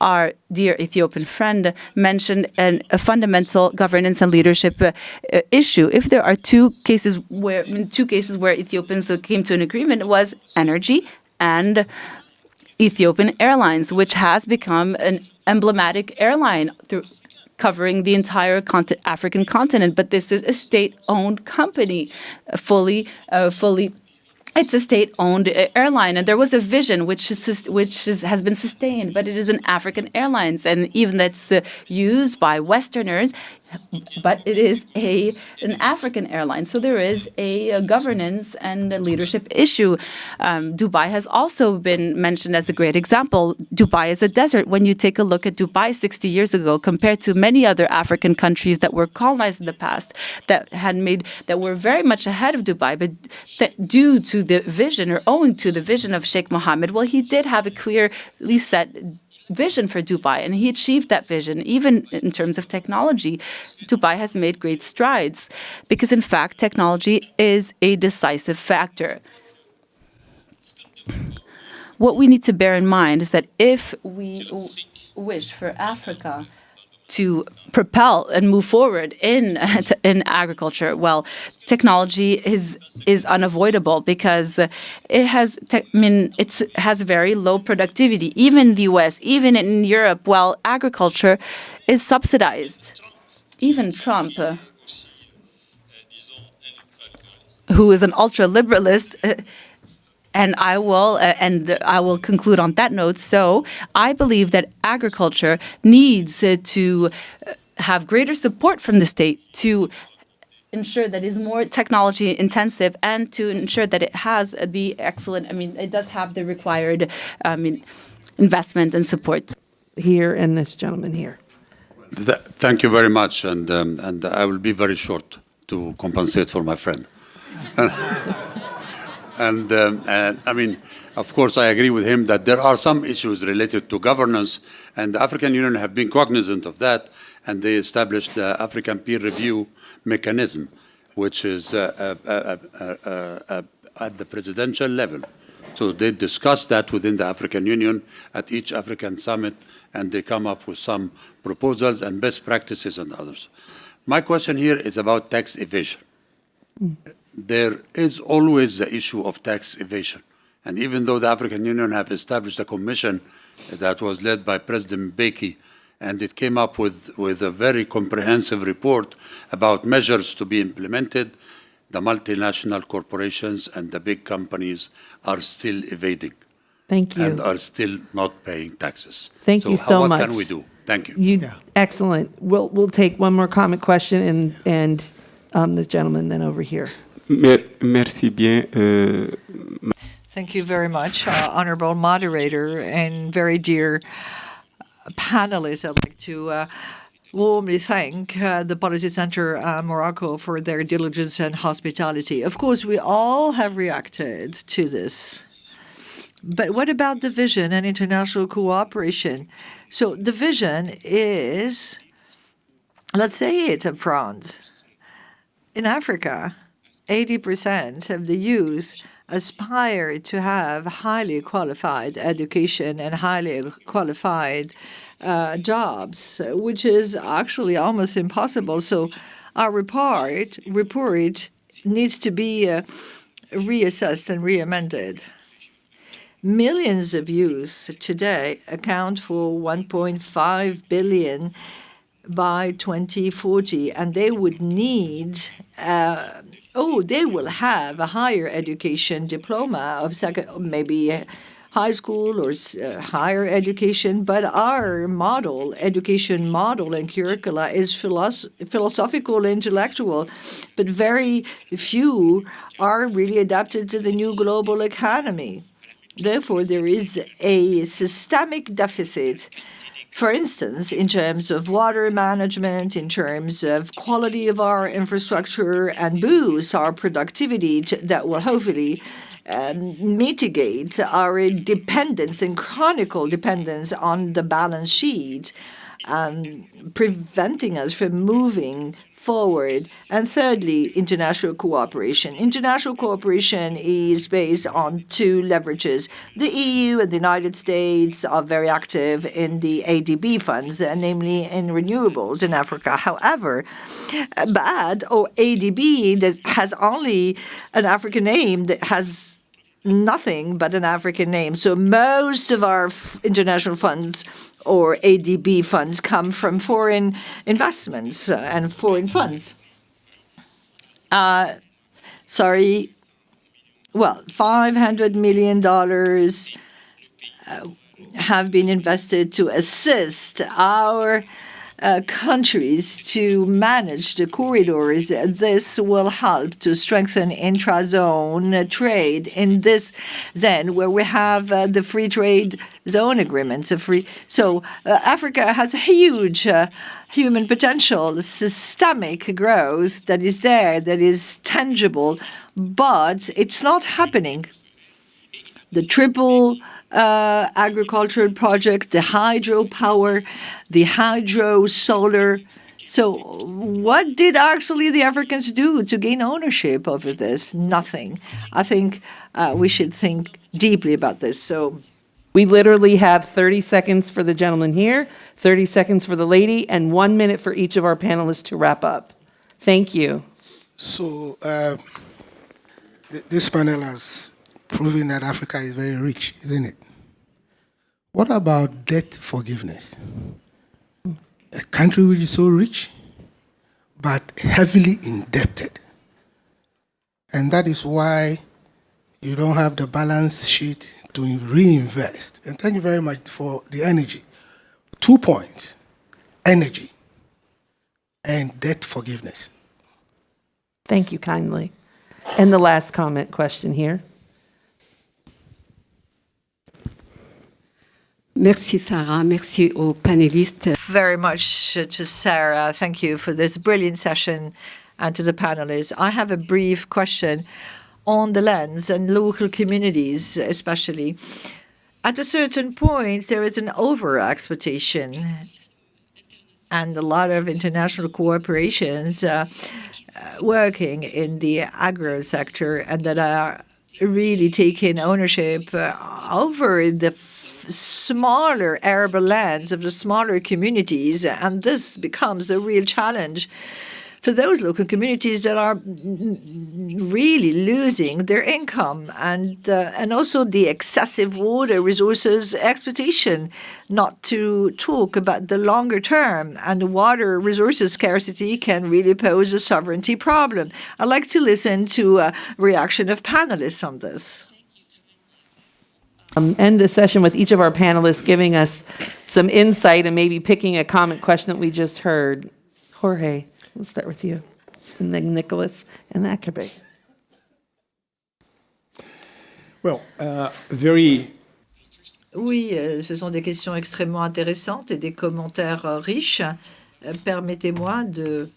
Our dear Ethiopian friend mentioned a fundamental governance and leadership issue. If there are two cases where Ethiopians came to an agreement, it was energy and Ethiopian Airlines, which has become an emblematic airline covering the entire African continent. But this is a state-owned company, it's a state-owned airline, and there was a vision which has been sustained, but it is an African Airlines, and even that's used by Westerners, but it is an African airline. So there is a governance and a leadership issue. Dubai has also been mentioned as a great example. Dubai is a desert. When you take a look at Dubai 60 years ago, compared to many other African countries that were colonized in the past, that were very much ahead of Dubai, but due to the vision, or owing to the vision of Sheikh Mohammed, he did have a clearly set vision for Dubai, and he achieved that vision. Even in terms of technology, Dubai has made great strides, because in fact technology is a decisive factor. What we need to bear in mind is that if we wish for Africa to propel and move forward in agriculture, technology is unavoidable, because it has very low productivity. Even in the US, even in Europe, agriculture is subsidized. Even Trump, who is an ultra-liberalist, and I will conclude on that note. So I believe that agriculture needs to have greater support from the state to ensure that it's more technology intensive, and to ensure that it has it does have the required investment and support. Here, and this gentleman here. Thank you very much, and I will be very short to compensate for my friend. And of course, I agree with him that there are some issues related to governance, and the African Union have been cognizant of that, and they established the African peer review mechanism, which is at the presidential level. So they discuss that within the African Union at each African summit, and they come up with some proposals and best practices and others. My question here is about tax evasion. There is always the issue of tax evasion. And even though the African Union have established a commission that was led by President Mbeki, and it came up with a very comprehensive report about measures to be implemented, the multinational corporations and the big companies are still evading. Thank you. And are still not paying taxes. Thank you so much. What can we do? Thank you. Excellent. We'll take one more comment question, and the gentleman then over here. Merci bien. Thank you very much, Honorable Moderator and very dear panelists. I'd like to warmly thank the Policy Center Morocco for their diligence and hospitality. Of course, we all have reacted to this. But what about the vision and international cooperation? So the vision is, let's say it up front, in Africa, 80% of the youth aspire to have highly qualified education and highly qualified jobs, which is actually almost impossible. So our report needs to be reassessed and re-amended. Millions of youth today account for 1.5 billion by 2040, and they would need, they will have a higher education diploma of maybe high school or higher education, but our education model and curricula is philosophical, intellectual, but very few are really adapted to the new global economy. Therefore, there is a systemic deficit, for instance, in terms of water management, in terms of quality of our infrastructure, and boost our productivity that will hopefully mitigate our dependence and chronic dependence on the balance sheet, preventing us from moving forward. And thirdly, international cooperation. International cooperation is based on two leverages. The EU and the United States are very active in the ADB funds, namely in renewables in Africa. However, ADB that has only an African name, that has nothing but an African name. So most of our international funds or ADB funds come from foreign investments and foreign funds. $500 million have been invested to assist our countries to manage the corridors. This will help to strengthen intra-zone trade in this zone where we have the free trade zone agreements. So Africa has a huge human potential, systemic growth that is there, that is tangible, but it's not happening. The triple agricultural project, the hydropower, the hydro solar. So what did actually the Africans do to gain ownership over this? Nothing. I think we should think deeply about this. So we literally have 30 seconds for the gentleman here, 30 seconds for the lady, and 1 minute for each of our panelists to wrap up. Thank you. So this panel has proven that Africa is very rich, isn't it? What about debt forgiveness? A country which is so rich, but heavily indebted. And that is why you don't have the balance sheet to reinvest. And thank you very much for the energy. 2 points, energy and debt forgiveness. Thank you kindly. And the last question here. Merci Sarah, merci aux panélistes. Very much to Sarah. Thank you for this brilliant session, and to the panelists. I have a brief question on the lands and local communities, especially. At a certain point, there is an over-exploitation and a lot of international corporations working in the agro sector and that are really taking ownership over the smaller arable lands of the smaller communities, and this becomes a real challenge for those local communities that are really losing their income, and also the excessive water resources exploitation, not to talk about the longer term, and the water resources scarcity can really pose a sovereignty problem. I'd like to listen to a reaction of panelists on this. End the session with each of our panelists giving us some insight and maybe picking a comment question that we just heard. Jorge, we'll start with you, and then Nicholas, and that could be. Well, very Oui, ce sont des questions extrêmement intéressantes et des commentaires riches. Permettez-moi de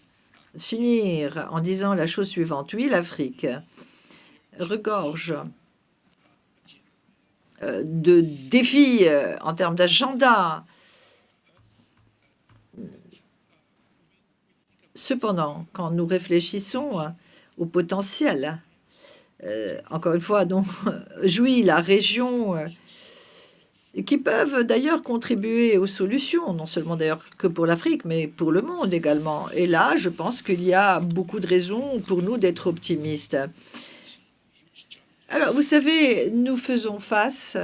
finir en disant la chose suivante. Oui, l'Afrique regorge de défis en termes d'agenda. Cependant, quand nous réfléchissons au potentiel, encore une fois, dont jouit la région, qui peuvent d'ailleurs contribuer aux solutions, non seulement d'ailleurs que pour l'Afrique, mais pour le monde également. Et là, je pense qu'il y a beaucoup de raisons pour nous d'être optimistes. Alors, vous savez, nous faisons face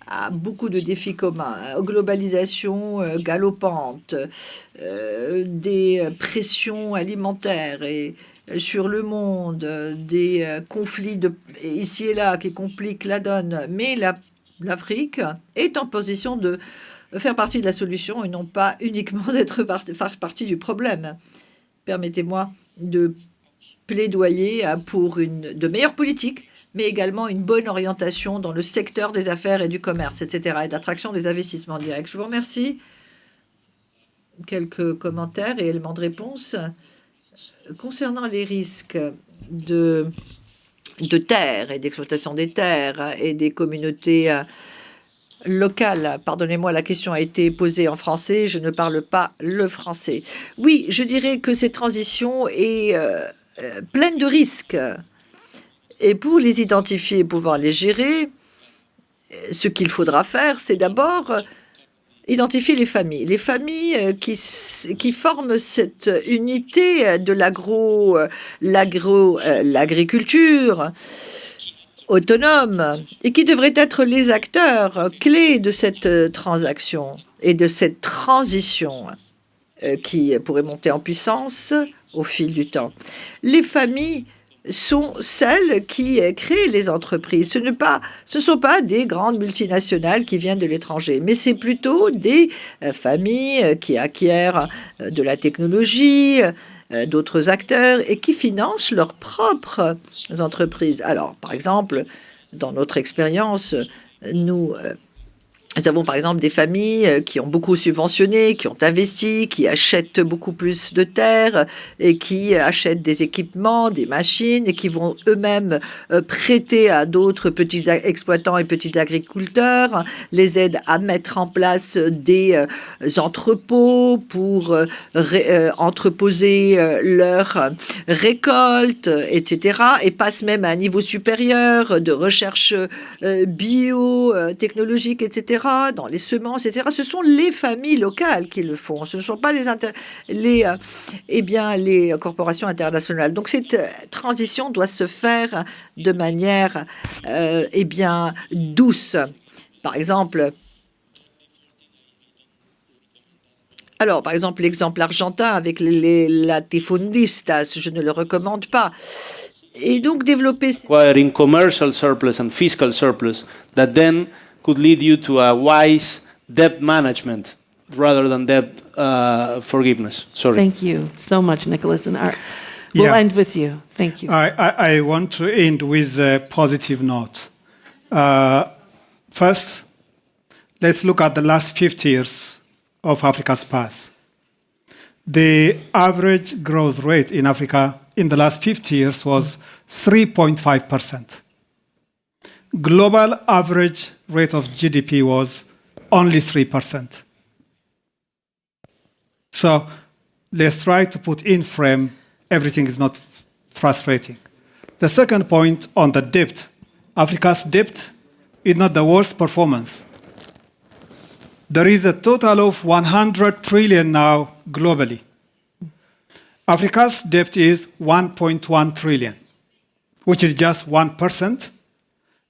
à beaucoup de défis communs, globalisation galopante, des pressions alimentaires et sur le monde, des conflits ici et là qui compliquent la donne. Mais l'Afrique est en position de faire partie de la solution et non pas uniquement faire partie du problème. Permettez-moi de plaidoyer pour de meilleures politiques, mais également une bonne orientation dans le secteur des affaires et du commerce, etc., et d'attraction des investissements directs. Je vous remercie. Quelques commentaires et éléments de réponse. Concernant les risques de terres et d'exploitation des terres et des communautés locales, pardonnez-moi, la question a été posée en français, je ne parle pas le français. Oui, je dirais que cette transition est pleine de risques. Et pour les identifier et pouvoir les gérer, ce qu'il faudra faire, c'est d'abord identifier les familles. Les familles qui forment cette unité de l'agriculture autonome et qui devraient être les acteurs clés de cette transaction et de cette transition qui pourrait monter en puissance au fil du temps. Les familles sont celles qui créent les entreprises. Ce ne sont pas des grandes multinationales qui viennent de l'étranger, mais c'est plutôt des familles qui acquièrent de la technologie, d'autres acteurs et qui financent leurs propres entreprises. Alors, par exemple, dans notre expérience, nous avons par exemple des familles qui ont beaucoup subventionné, qui ont investi, qui achètent beaucoup plus de terres et qui achètent des équipements, des machines et qui vont eux-mêmes prêter à d'autres petits exploitants et petits agriculteurs, les aident à mettre en place des entrepôts pour entreposer leurs récoltes, etc. et passent même à un niveau supérieur de recherche biotechnologique, etc. dans les semences, etc. Ce sont les familles locales qui le font. Ce ne sont pas les corporations internationales. Donc cette transition doit se faire de manière douce. Par exemple, l'exemple argentin avec les latifundistas, je ne le recommande pas. Et donc développer acquiring commercial surplus and fiscal surplus that then could lead you to a wise debt management rather than debt forgiveness. Sorry. Thank you so much, Nicholas. And we'll end with you. Thank you. I want to end with a positive note. First, let's look at the last 50 years of Africa's past. The average growth rate in Africa in the last 50 years was 3.5%. Global average rate of GDP was only 3%. So let's try to put in frame everything is not frustrating. The second point on the debt. Africa's debt is not the worst performance. There is a total of 100 trillion now globally. Africa's debt is 1.1 trillion, which is just 1%.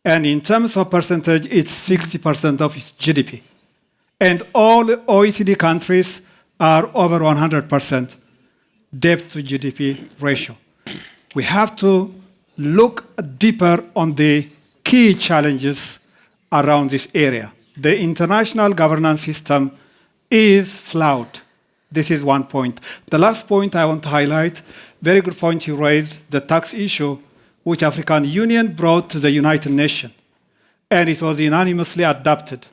And in terms of percentage, it's 60% of its GDP. And all OECD countries are over 100% debt to GDP ratio. We have to look deeper on the key challenges around this area. The international governance system is flawed. This is one point. The last point I want to highlight, very good point you raised, the tax issue, which African Union brought to the United Nations. And it was unanimously adopted.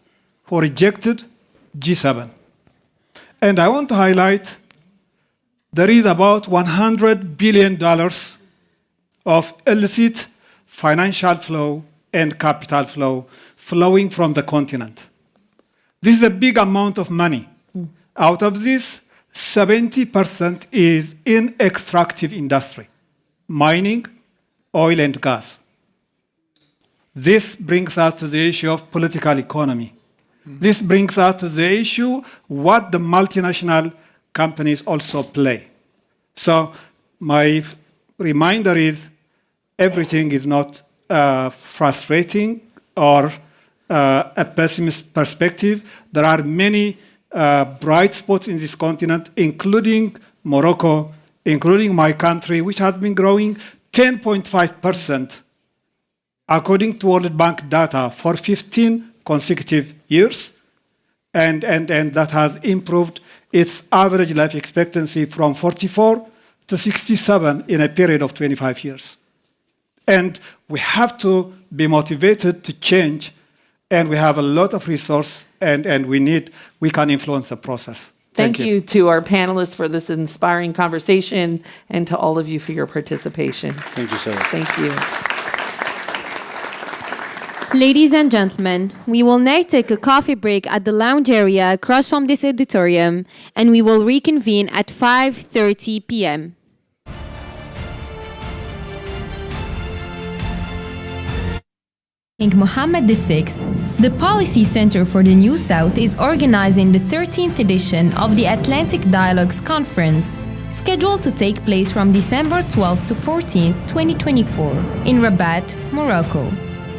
who rejected G7. And I want to highlight there is about $100 billion of illicit financial flow and capital flow flowing from the continent. This is a big amount of money. Out of this, 70% is in extractive industry, mining, oil and gas. This brings us to the issue of political economy. This brings us to the issue what the multinational companies also play. So my reminder is everything is not frustrating or a pessimist perspective. There are many bright spots in this continent, including Morocco, including my country, which has been growing 10.5%, according to World Bank data, for 15 consecutive years. And that has improved its average life expectancy from 44 to 67 in a period of 25 years. And we have to be motivated to change, and we have a lot of resource, and we can influence the process. Thank you to our panelists for this inspiring conversation, and to all of you for your participation. Thank you, Sarah. Thank you. Ladies and gentlemen, we will now take a coffee break at the lounge area across from this auditorium, and we will reconvene at 5:30 p.m. King Mohammed VI, the Policy Center for the New South is organizing the 13th edition of the Atlantic Dialogues Conference, scheduled to take place from December 12th to 14th, 2024, in Rabat, Morocco.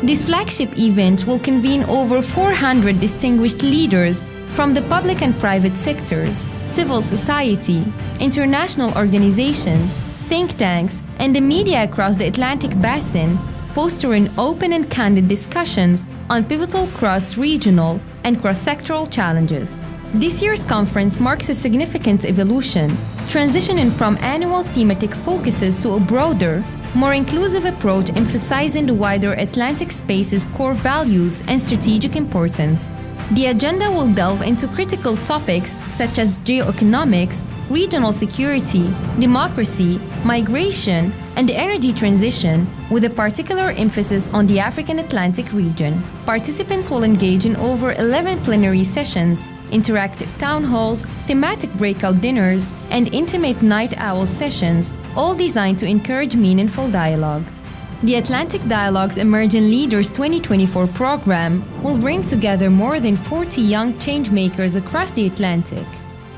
This flagship event will convene over 400 distinguished leaders from the public and private sectors, civil society, international organizations, think tanks, and the media across the Atlantic Basin, fostering open and candid discussions on pivotal cross-regional and cross-sectoral challenges. This year's conference marks a significant evolution, transitioning from annual thematic focuses to a broader, more inclusive approach emphasizing the wider Atlantic space's core values and strategic importance. The agenda will delve into critical topics such as geoeconomics, regional security, democracy, migration, and the energy transition, with a particular emphasis on the African Atlantic region. Participants will engage in over 11 plenary sessions, interactive town halls, thematic breakout dinners, and intimate night owl sessions, all designed to encourage meaningful dialogue. The Atlantic Dialogues Emerging Leaders 2024 program will bring together more than 40 young changemakers across the Atlantic.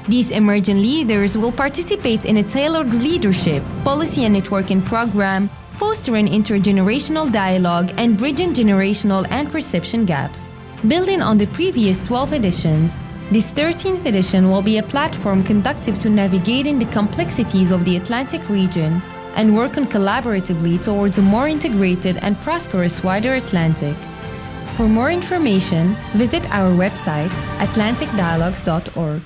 These emerging leaders will participate in a tailored leadership, policy and networking program, fostering intergenerational dialogue and bridging generational and perception gaps. Building on the previous 12 editions, this 13th edition will be a platform conducive to navigating the complexities of the Atlantic region and working collaboratively towards a more integrated and prosperous wider Atlantic. For more information, visit our website, atlanticdialogues.org.